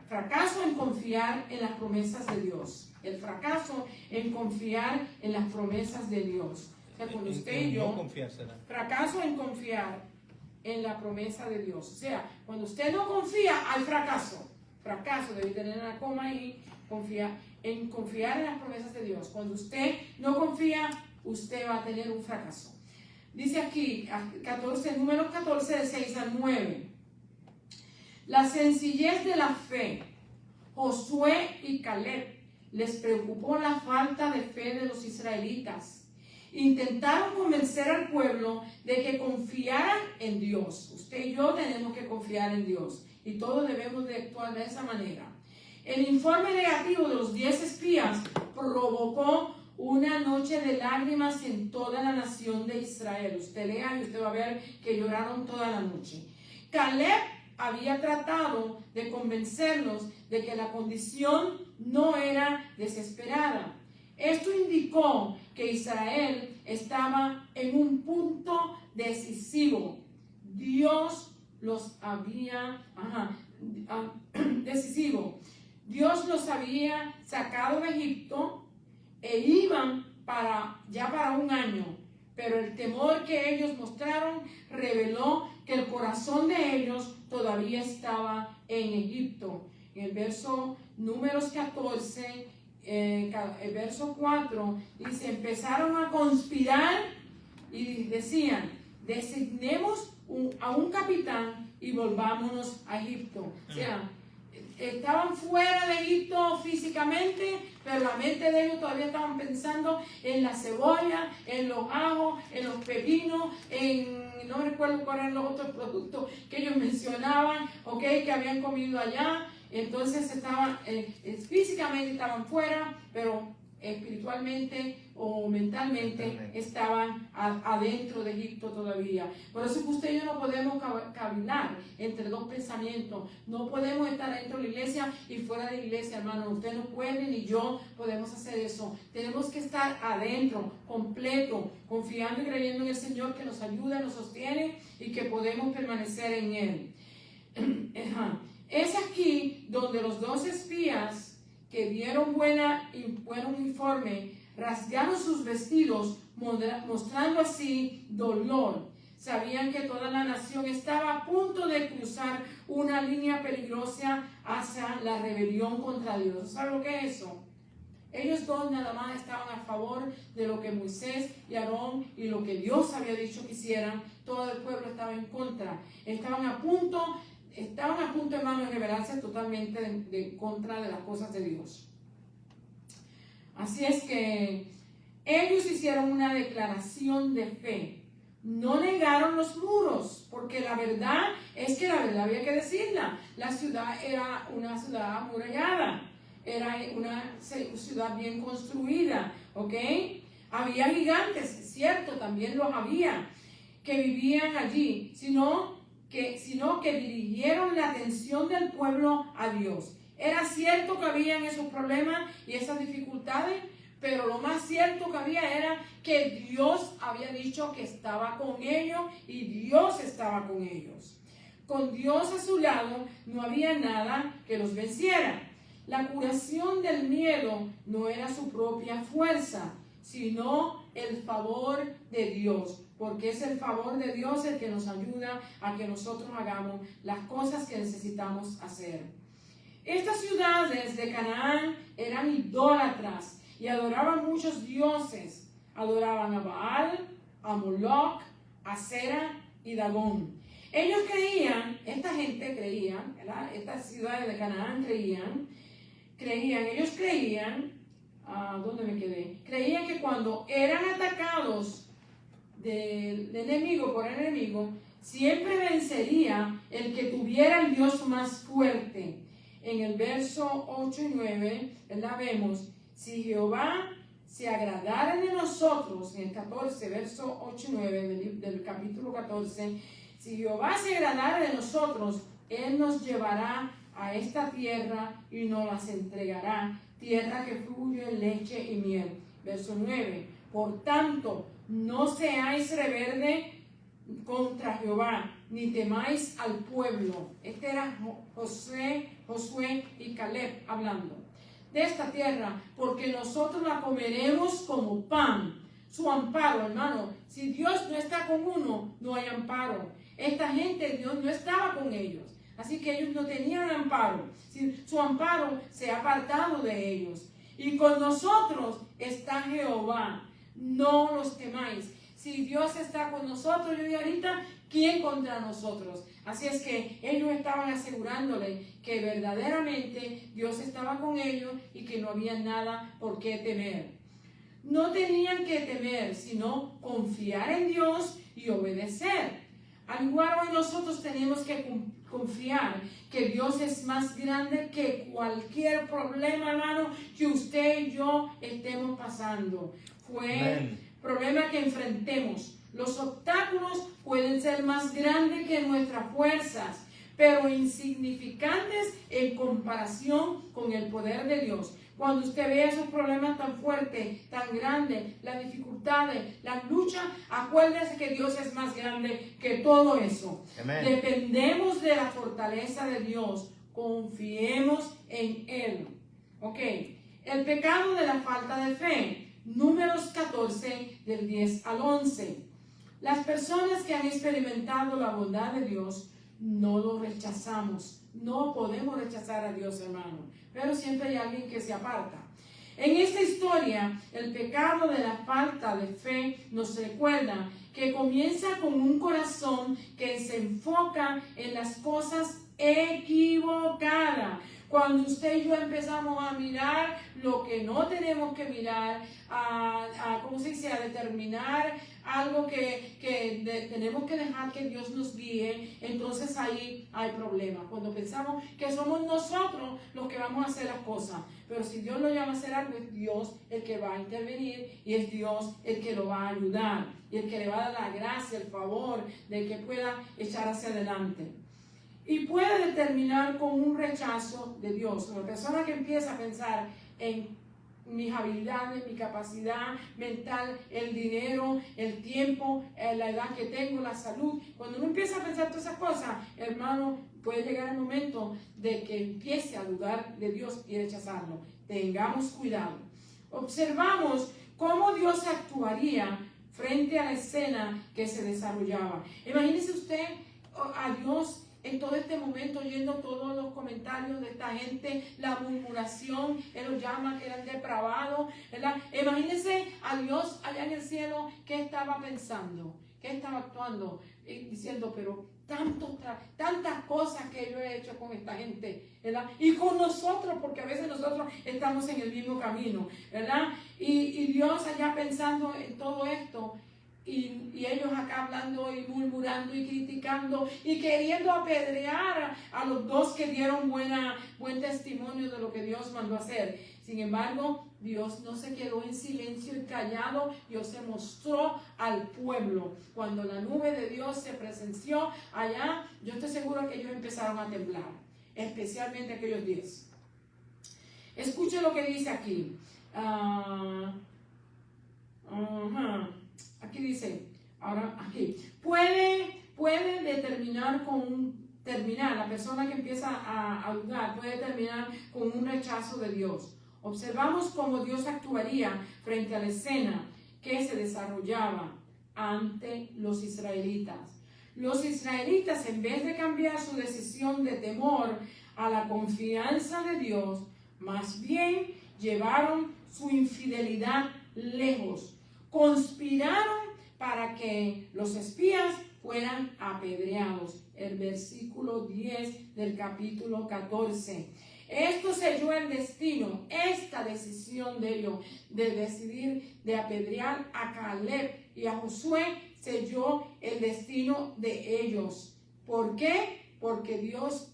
fracaso en confiar en las promesas de Dios. El fracaso en confiar en las promesas de Dios. O sea, cuando usted y yo, fracaso en confiar en la promesa de Dios. O sea, cuando usted no confía, hay fracaso. Fracaso, debe tener una coma ahí, confiar en las promesas de Dios. Cuando usted no confía, usted va a tener un fracaso. Dice aquí, números 14, de 6 al 9. La sencillez de la fe. Josué y Caleb les preocupó la falta de fe de los israelitas. Intentaron convencer al pueblo de que confiaran en Dios. Usted y yo tenemos que confiar en Dios. Y todos debemos de actuar de esa manera. El informe negativo de los 10 espías provocó una noche de lágrimas en toda la nación de Israel. Usted lea y usted va a ver que lloraron toda la noche. Caleb había tratado de convencerlos de que la condición no era desesperada. Esto indicó que Israel estaba en un punto decisivo. Dios los había, decisivo. Dios los había sacado de Egipto e iban ya para un año. Pero el temor que ellos mostraron reveló que el corazón de ellos todavía estaba en Egipto. En el verso Números 14, el verso 4, dice, empezaron a conspirar y decían, designemos a un capitán y volvámonos a Egipto. O sea, estaban fuera de Egipto físicamente, pero la mente de ellos todavía estaban pensando en la cebolla, en los ajos, en los pepinos, no recuerdo cuáles eran los otros productos que ellos mencionaban, que habían comido allá. Entonces físicamente estaban fuera, pero espiritualmente o mentalmente estaban adentro de Egipto todavía. Por eso que usted y yo no podemos cavilar entre dos pensamientos. No podemos estar dentro de la iglesia y fuera de la iglesia, hermano. Usted no puede ni yo podemos hacer eso. Tenemos que estar adentro, completo, confiando y creyendo en el Señor que nos ayuda, nos sostiene y que podemos permanecer en Él. Es aquí donde los 2 espías que dieron buen informe, rasgaron sus vestidos, mostrando así dolor. Sabían que toda la nación estaba a punto de cruzar una línea peligrosa hacia la rebelión contra Dios. ¿Saben lo que es eso? Ellos dos nada más estaban a favor de lo que Moisés y Aarón y lo que Dios había dicho que hicieran. Todo el pueblo estaba en contra. Estaban a punto, hermano, de rebelarse totalmente de contra de las cosas de Dios. Así es que ellos hicieron una declaración de fe. No negaron los muros, porque la verdad es que la verdad había que decirla. La ciudad era una ciudad amurallada, era una ciudad bien construida, Había gigantes, es cierto, también los había, que vivían allí, sino que dirigieron la atención del pueblo a Dios. Era cierto que habían esos problemas y esas dificultades, pero lo más cierto que había era que Dios había dicho que estaba con ellos y Dios estaba con ellos. Con Dios a su lado no había nada que los venciera. La curación del miedo no era su propia fuerza, sino el favor de Dios, porque es el favor de Dios el que nos ayuda a que nosotros hagamos las cosas que necesitamos hacer. Estas ciudades de Canaán eran idólatras y adoraban muchos dioses. Adoraban a Baal, a Moloch, a Sera y Dagón. Ellos creían, esta gente creía, ¿verdad? Estas ciudades de Canaán ellos creían, ¿dónde me quedé? Creían que cuando eran atacados del enemigo por el enemigo, siempre vencería el que tuviera el Dios más fuerte. En el verso 8 y 9, ¿verdad? Vemos, si Jehová se agradara de nosotros, en el 14, verso 8 y 9 del capítulo 14, si Jehová se agradara de nosotros, Él nos llevará a esta tierra y nos las entregará, tierra que fluye leche y miel. Verso 9, por tanto, no seáis rebelde contra Jehová, ni temáis al pueblo. Este era Josué y Caleb hablando de esta tierra, porque nosotros la comeremos como pan. Su amparo, hermano, si Dios no está con uno, no hay amparo. Esta gente, Dios no estaba con ellos, así que ellos no tenían amparo. Su amparo se ha apartado de ellos. Y con nosotros está Jehová, no los temáis. Si Dios está con nosotros, yo digo ahorita, ¿quién contra nosotros? Así es que ellos estaban asegurándole que verdaderamente Dios estaba con ellos y que no había nada por qué temer. No tenían que temer, sino confiar en Dios y obedecer. Al igual hoy nosotros tenemos que confiar que Dios es más grande que cualquier problema, hermano, que usted y yo estemos pasando. Problema que enfrentemos. Los obstáculos pueden ser más grandes que nuestras fuerzas, pero insignificantes en comparación con el poder de Dios. Cuando usted vea esos problemas tan fuertes, tan grandes, las dificultades, las luchas, acuérdese que Dios es más grande que todo eso. Amén. Dependemos de la fortaleza de Dios. Confiemos en Él. Ok. El pecado de la falta de fe. Números 14, del 10 al 11. Las personas que han experimentado la bondad de Dios, no lo rechazamos. No podemos rechazar a Dios, hermano. Pero siempre hay alguien que se aparta. En esta historia, el pecado de la falta de fe nos recuerda que comienza con un corazón que se enfoca en las cosas equivocadas. Cuando usted y yo empezamos a mirar lo que no tenemos que mirar, ¿cómo se dice? A determinar algo que tenemos que dejar que Dios nos guíe, entonces ahí hay problemas. Cuando pensamos que somos nosotros los que vamos a hacer las cosas, pero si Dios lo llama a hacer algo, es Dios el que va a intervenir y es Dios el que lo va a ayudar y el que le va a dar la gracia, el favor de que pueda echar hacia adelante. Y puede determinar con un rechazo de Dios. Una persona que empieza a pensar en mis habilidades, mi capacidad mental, el dinero, el tiempo, la edad que tengo, la salud. Cuando uno empieza a pensar todas esas cosas, hermano, puede llegar el momento de que empiece a dudar de Dios y rechazarlo. Tengamos cuidado. Observamos cómo Dios actuaría frente a la escena que se desarrollaba. Imagínese usted a Dios en todo este momento, oyendo todos los comentarios de esta gente, la murmuración, Él los llama que eran depravados, ¿verdad? Imagínense a Dios allá en el cielo, ¿qué estaba pensando? ¿Qué estaba actuando? Diciendo, pero tantas cosas que yo he hecho con esta gente, ¿verdad? Y con nosotros, porque a veces nosotros estamos en el mismo camino, ¿verdad? Y Dios allá pensando en todo esto, y ellos acá hablando y murmurando y criticando y queriendo apedrear a los dos que dieron buen testimonio de lo que Dios mandó hacer. Sin embargo, Dios no se quedó en silencio y callado. Dios se mostró al pueblo. Cuando la nube de Dios se presenció allá, yo estoy seguro que ellos empezaron a temblar, especialmente aquellos 10. Escuche lo que dice aquí. Aquí dice, ahora aquí, puede determinar la persona que empieza a dudar, puede terminar con un rechazo de Dios. Observamos cómo Dios actuaría frente a la escena que se desarrollaba ante los israelitas. Los israelitas, en vez de cambiar su decisión de temor a la confianza de Dios, más bien llevaron su infidelidad lejos. Conspiraron para que los espías fueran apedreados. El versículo 10 del capítulo 14. Esto selló el destino, esta decisión de ellos de decidir de apedrear a Caleb y a Josué selló el destino de ellos. ¿Por qué? Porque Dios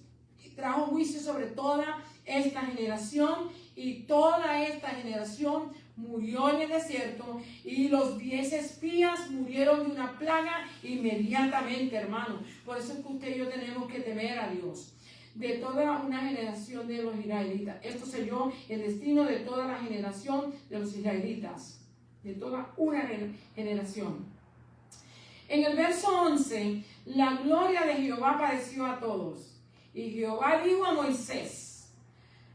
trajo juicio sobre toda esta generación y toda esta generación murió en el desierto y los 10 espías murieron de una plaga inmediatamente, hermano. Por eso es que usted y yo tenemos que temer a Dios. De toda una generación de los israelitas. Esto selló el destino de toda la generación de los israelitas. De toda una generación. En el verso 11, la gloria de Jehová apareció a todos. Y Jehová dijo a Moisés: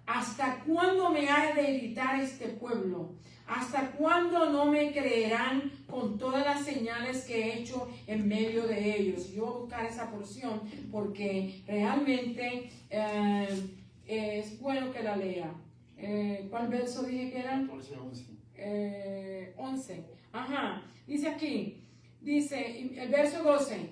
¿hasta cuándo me ha de irritar este pueblo? ¿Hasta cuándo no me creerán con todas las señales que he hecho en medio de ellos? Yo voy a buscar esa porción porque realmente es bueno que la lea. ¿Cuál verso dije que era? 11. Ajá. Dice aquí, dice el verso 12.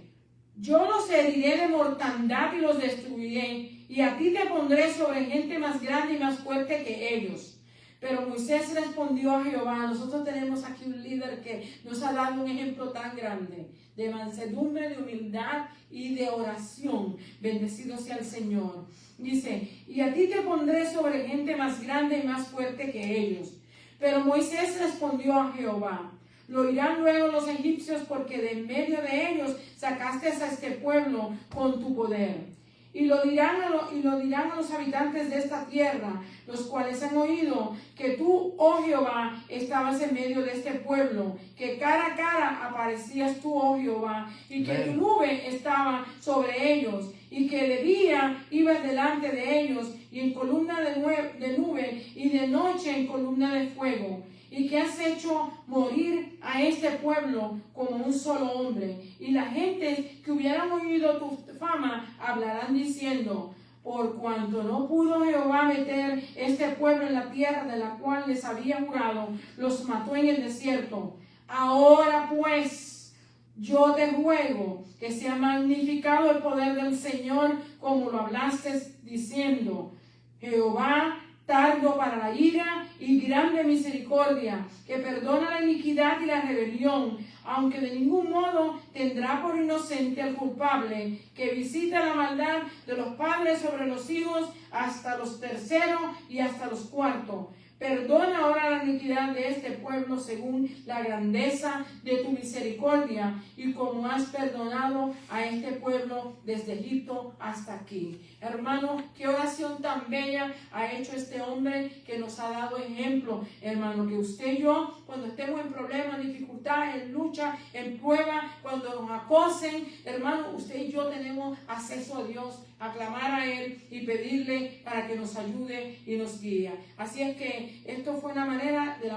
Yo los heriré de mortandad y los destruiré, y a ti te pondré sobre gente más grande y más fuerte que ellos. Pero Moisés respondió a Jehová. Nosotros tenemos aquí un líder que nos ha dado un ejemplo tan grande de mansedumbre, de humildad y de oración. Bendecido sea el Señor. Dice, y a ti te pondré sobre gente más grande y más fuerte que ellos. Pero Moisés respondió a Jehová: lo oirán luego los egipcios, porque de en medio de ellos sacaste a este pueblo con tu poder. Y lo dirán a los habitantes de esta tierra, los cuales han oído que tú, oh Jehová, estabas en medio de este pueblo, que cara a cara aparecías tú, oh Jehová, y que tu nube estaba sobre ellos, y que de día ibas delante de ellos, y en columna de nube, y de noche en columna de fuego. Y que has hecho morir a este pueblo como un solo hombre. Y la gente que hubieran oído tu fama hablarán diciendo: por cuanto no pudo Jehová meter este pueblo en la tierra de la cual les había jurado, los mató en el desierto. Ahora pues, yo te ruego que sea magnificado el poder del Señor, como lo hablaste diciendo: Jehová, tardo para la ira y grande misericordia, que perdona la iniquidad y la rebelión, aunque de ningún modo tendrá por inocente al culpable, que visita la maldad de los padres sobre los hijos hasta los terceros y hasta los cuartos. Perdona ahora la iniquidad de este pueblo según la grandeza de tu misericordia, y como has perdonado a este pueblo desde Egipto hasta aquí. Hermano, qué oración tan bella ha hecho este hombre, que nos ha dado ejemplo, hermano, que usted y yo, cuando estemos en problemas, en dificultad, en lucha, en prueba, cuando nos acosen, hermano, usted y yo tenemos acceso a Dios, a clamar a Él y pedirle para que nos ayude y nos guíe. Así es que esto fue de la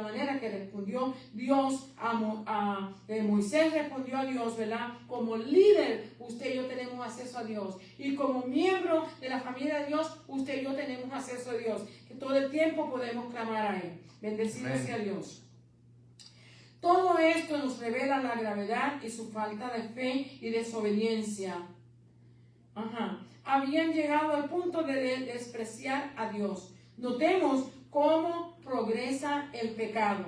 manera que respondió Dios Moisés respondió a Dios, ¿verdad? Como líder, usted y yo tenemos acceso a Dios. Y como miembro de la familia de Dios, usted y yo tenemos acceso a Dios. Que todo el tiempo podemos clamar a Él. Bendecido sea Dios. Todo esto nos revela la gravedad y su falta de fe y desobediencia. Habían llegado al punto de despreciar a Dios. Notemos cómo progresa el pecado.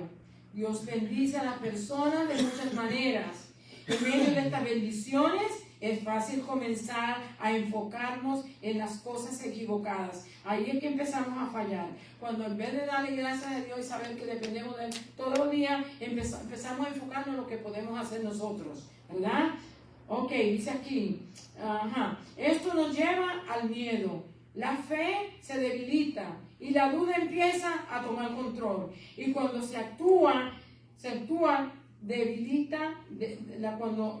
Dios bendice a las personas de muchas maneras. En medio de estas bendiciones es fácil comenzar a enfocarnos en las cosas equivocadas. Ahí es que empezamos a fallar. Cuando en vez de darle gracias a Dios y saber que dependemos de Él todos los días, empezamos a enfocarnos en lo que podemos hacer nosotros, ¿verdad? Ok, dice aquí, esto nos lleva al miedo. La fe se debilita y la duda empieza a tomar control. Y cuando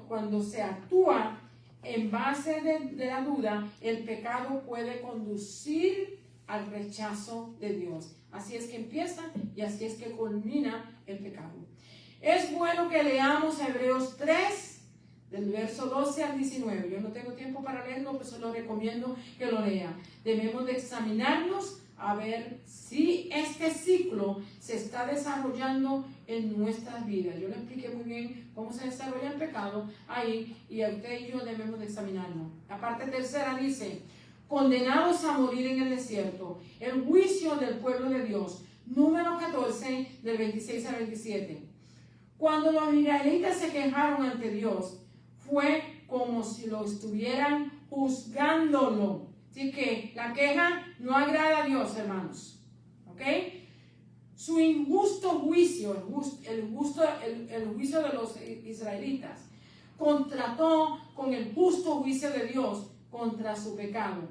cuando se actúa en base de la duda, el pecado puede conducir al rechazo de Dios. Así es que empieza y así es que culmina el pecado. Es bueno que leamos Hebreos 3, del verso 12 al 19. Yo no tengo tiempo para leerlo, pero se lo recomiendo que lo lea. Debemos de examinarnos a ver si este ciclo se está desarrollando en nuestras vidas. Yo le expliqué muy bien cómo se desarrolla el pecado ahí, y a usted y yo debemos de examinarnos. La parte tercera dice: condenados a morir en el desierto, el juicio del pueblo de Dios. Número 14, del 26 al 27. Cuando los israelitas se quejaron ante Dios, fue como si lo estuvieran juzgándolo. Así que la queja no agrada a Dios, hermanos. ¿Ok? Su injusto juicio, el juicio de los israelitas, contrastó con el justo juicio de Dios contra su pecado.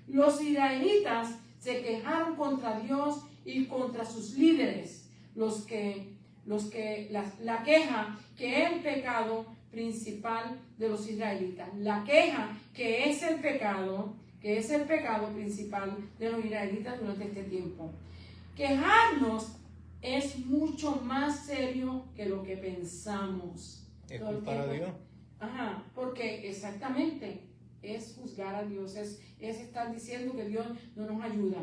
Los israelitas se quejaron contra Dios y contra sus líderes, la queja que es el pecado principal de los israelitas. La queja que es el pecado principal de los israelitas durante este tiempo. Quejarnos es mucho más serio que lo que pensamos. ¿Es culpar a Dios? Porque exactamente es juzgar a Dios, es estar diciendo que Dios no nos ayuda.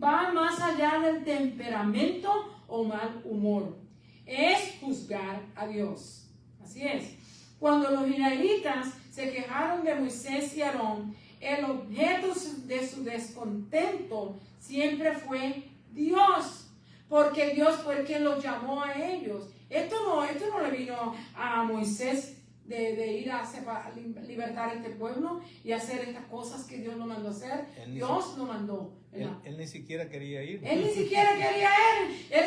Va más allá del temperamento o mal humor. Es juzgar a Dios. Así es. Cuando los israelitas se quejaron de Moisés y Aarón, el objeto de su descontento siempre fue Dios, porque Dios fue quien los llamó a ellos. Esto no le vino a Moisés de ir a libertar a este pueblo y hacer estas cosas que Dios lo mandó a hacer. Dios lo mandó. Él ni siquiera quería ir. Él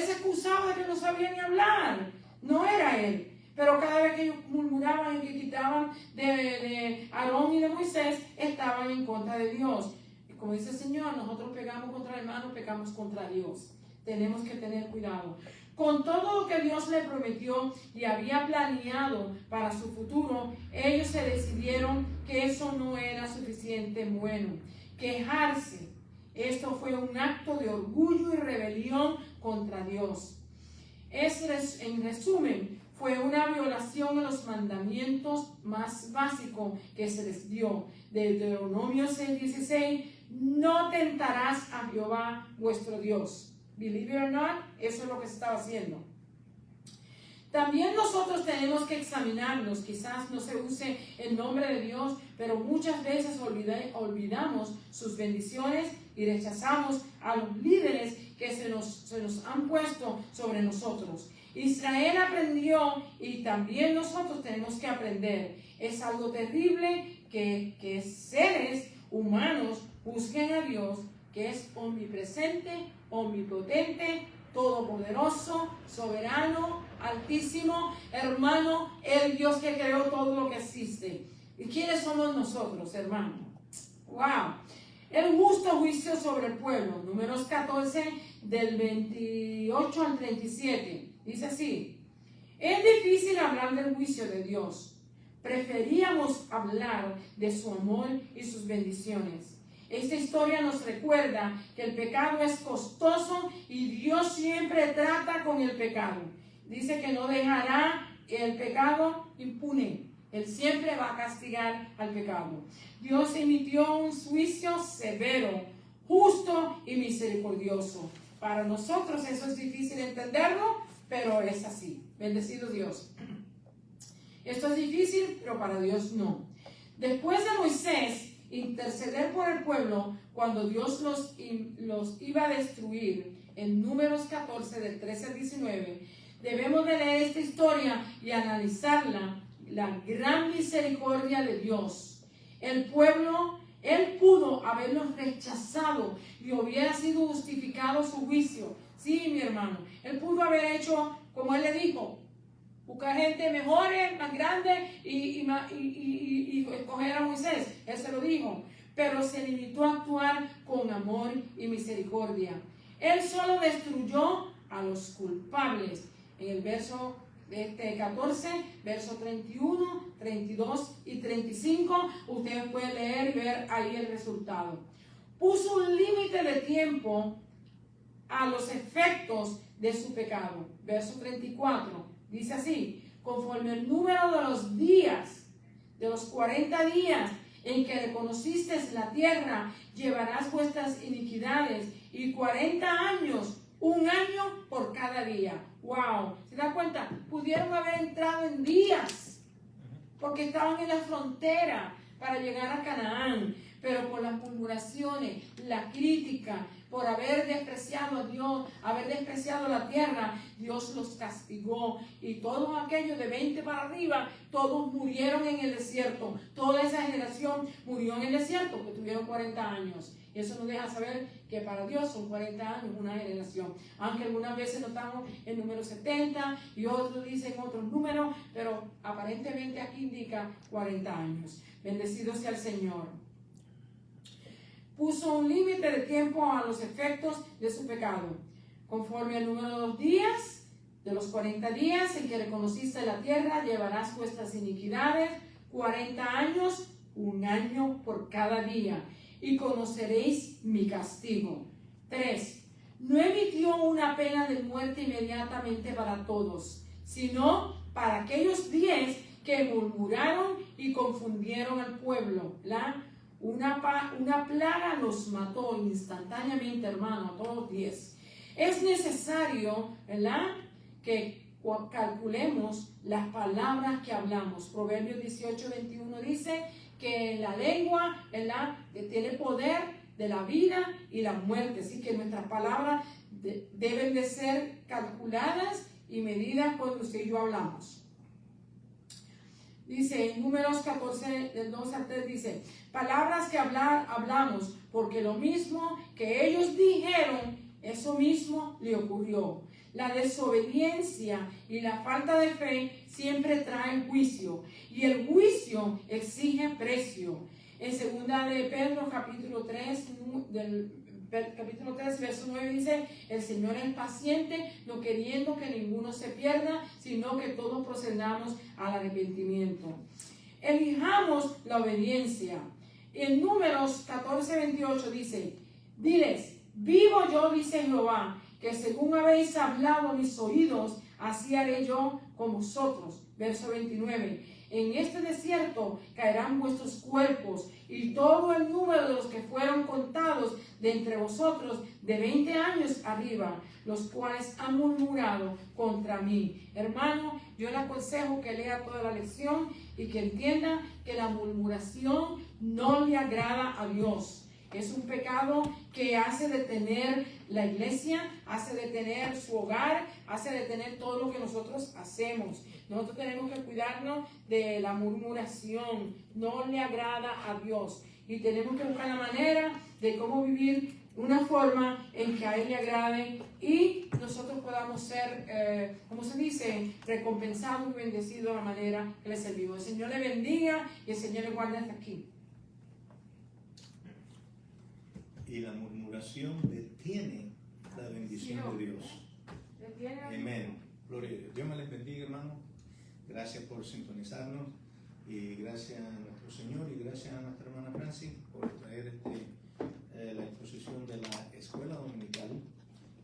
se excusaba de que no sabía ni hablar. No era él. Pero cada vez que ellos murmuraban y que quitaban de Aarón y de Moisés, estaban en contra de Dios. Y como dice el Señor, nosotros pecamos contra el hermano, pecamos contra Dios. Tenemos que tener cuidado. Con todo lo que Dios le prometió y había planeado para su futuro, ellos se decidieron que eso no era suficiente bueno. Quejarse, esto fue un acto de orgullo y rebelión contra Dios. En resumen, fue una violación de los mandamientos más básicos que se les dio. De Deuteronomio 6:16, no tentarás a Jehová vuestro Dios. Believe it or not, eso es lo que se estaba haciendo. También nosotros tenemos que examinarnos. Quizás no se use el nombre de Dios, pero muchas veces olvidamos sus bendiciones y rechazamos a los líderes que se nos han puesto sobre nosotros. Israel aprendió y también nosotros tenemos que aprender. Es algo terrible que seres humanos juzguen a Dios, que es omnipresente, omnipotente, todopoderoso, soberano, altísimo, hermano, el Dios que creó todo lo que existe. ¿Y quiénes somos nosotros, hermano? ¡Wow! El justo juicio sobre el pueblo, Números 14, del 28 al 37. Dice así: es difícil hablar del juicio de Dios. Preferíamos hablar de su amor y sus bendiciones. Esta historia nos recuerda que el pecado es costoso y Dios siempre trata con el pecado. Dice que no dejará el pecado impune. Él siempre va a castigar al pecado. Dios emitió un juicio severo, justo y misericordioso. Para nosotros eso es difícil entenderlo, pero es así. Bendecido Dios. Esto es difícil, pero para Dios no. Después de Moisés interceder por el pueblo cuando Dios los iba a destruir, en Números 14, del 13 al 19, debemos de leer esta historia y analizarla, la gran misericordia de Dios. El pueblo, él pudo haberlos rechazado y hubiera sido justificado su juicio. Sí, mi hermano, él pudo haber hecho como él le dijo, buscar gente mejores, más grande y escoger a Moisés. Él se lo dijo, pero se limitó a actuar con amor y misericordia. Él solo destruyó a los culpables. En el verso 14, verso 31, 32 y 35, ustedes pueden leer y ver ahí el resultado. Puso un límite de tiempo a los efectos de su pecado. Verso 34. Dice así: conforme el número de los días, de los 40 días en que reconociste la tierra, llevarás vuestras iniquidades, y 40 años, un año por cada día. ¡Wow! ¿Se da cuenta? Pudieron haber entrado en días, porque estaban en la frontera para llegar a Canaán, pero por las murmuraciones, la crítica, por haber despreciado a Dios, haber despreciado la tierra, Dios los castigó. Y todos aquellos de 20 para arriba, todos murieron en el desierto. Toda esa generación murió en el desierto, porque tuvieron 40 años. Y eso nos deja saber que para Dios son 40 años una generación. Aunque algunas veces notamos el número 70 y otros dicen otros números, pero aparentemente aquí indica 40 años. Bendecido sea el Señor. Puso un límite de tiempo a los efectos de su pecado. Conforme al número de los días, de los 40 días en que reconociste la tierra, llevarás vuestras iniquidades, 40 años, un año por cada día, y conoceréis mi castigo. 3. No emitió una pena de muerte inmediatamente para todos, sino para aquellos 10 que murmuraron y confundieron al pueblo. Una plaga los mató instantáneamente, hermano, a todos 10. Es necesario, ¿verdad?, que calculemos las palabras que hablamos. Proverbios 18:21 dice que la lengua, ¿verdad?, tiene poder de la vida y la muerte. Así que nuestras palabras deben de ser calculadas y medidas cuando usted y yo hablamos. Dice en Números 14, del 2 al 3, dice: palabras que hablamos, porque lo mismo que ellos dijeron, eso mismo le ocurrió. La desobediencia y la falta de fe siempre traen juicio, y el juicio exige precio. En 2 de Pedro, capítulo 3, verso 9 dice: el Señor es paciente, no queriendo que ninguno se pierda, sino que todos procedamos al arrepentimiento. Elijamos la obediencia. En Números 14:28 dice: diles, vivo yo, dice Jehová, que según habéis hablado a mis oídos, así haré yo con vosotros. Verso 29. En este desierto caerán vuestros cuerpos, y todo el número de los que fueron contados de entre vosotros de 20 años arriba, los cuales han murmurado contra mí. Hermano, yo le aconsejo que lea toda la lección y que entienda que la murmuración no le agrada a Dios. Es un pecado que hace detener la iglesia, hace detener su hogar, hace detener todo lo que nosotros hacemos. Nosotros tenemos que cuidarnos de la murmuración. No le agrada a Dios. Y tenemos que buscar la manera de cómo vivir una forma en que a Él le agrade y nosotros podamos ser, como se dice, recompensados y bendecidos de la manera que le servimos. El Señor le bendiga y el Señor le guarde hasta aquí. Y la murmuración detiene la bendición de Dios. Amén. Gloria a Dios. Dios me les bendiga, hermano. Gracias por sintonizarnos y gracias a nuestro Señor y gracias a nuestra hermana Francis por traer la exposición de la escuela dominical.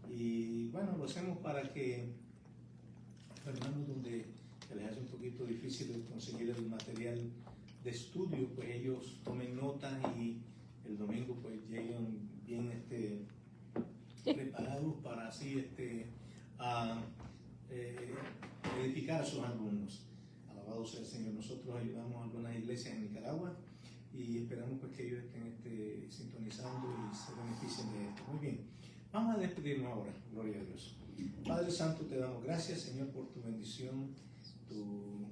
Y bueno, lo hacemos para que los hermanos donde se les hace un poquito difícil conseguir el material de estudio, pues ellos tomen nota y el domingo pues lleguen bien preparados para así edificar a sus alumnos. Alabado sea el Señor. Nosotros ayudamos a algunas iglesias en Nicaragua y esperamos pues que ellos estén sintonizando y se beneficien de esto. Muy bien, vamos a despedirnos ahora. Gloria a Dios. Padre Santo, te damos gracias, Señor, por tu bendición, tu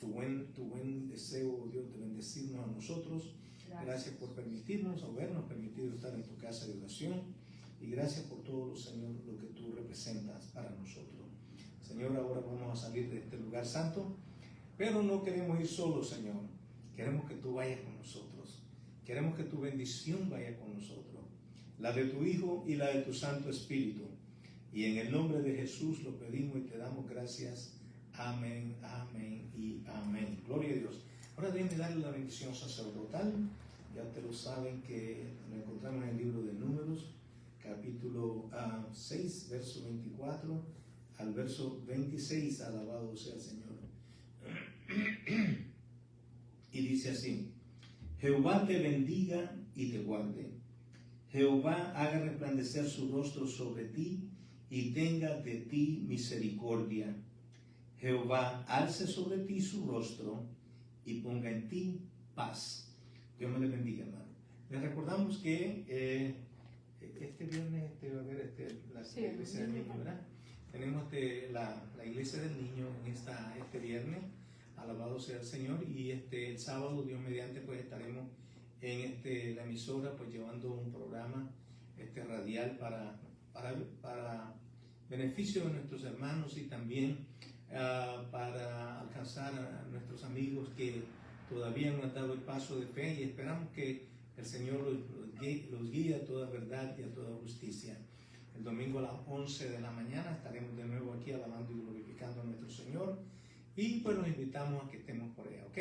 buen deseo, Dios, de bendecirnos a nosotros. Gracias por permitirnos, habernos permitido estar en tu casa de oración. Y gracias por todo, Señor, lo que tú representas para nosotros. Señor, ahora vamos a salir de este lugar santo, pero no queremos ir solos, Señor. Queremos que tú vayas con nosotros. Queremos que tu bendición vaya con nosotros. La de tu Hijo y la de tu Santo Espíritu. Y en el nombre de Jesús lo pedimos y te damos gracias. Amén, amén y amén. Gloria a Dios. Ahora déjenme darle la bendición sacerdotal. Ya te lo saben que lo encontramos en el libro de Números, capítulo 6, verso 24 al verso 26. Alabado sea el Señor. Y dice así: Jehová te bendiga y te guarde. Jehová haga resplandecer su rostro sobre ti y tenga de ti misericordia. Jehová alce sobre ti su rostro y ponga en ti paz. Dios me le bendiga, hermano. Les recordamos que este viernes va a haber la iglesia del niño, ¿verdad? Tenemos la iglesia del niño en este viernes. Alabado sea el Señor. Y el sábado, Dios mediante, pues estaremos en la emisora, pues llevando un programa radial para beneficio de nuestros hermanos y también para alcanzar a nuestros amigos que todavía no han dado el paso de fe, y esperamos que el Señor los guíe a toda verdad y a toda justicia. El domingo a las 11 de la mañana estaremos de nuevo aquí alabando y glorificando a nuestro Señor, y pues los invitamos a que estemos por allá, ¿ok?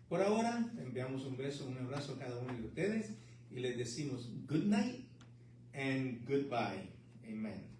Por ahora enviamos un abrazo a cada uno de ustedes y les decimos good night and goodbye. Amen.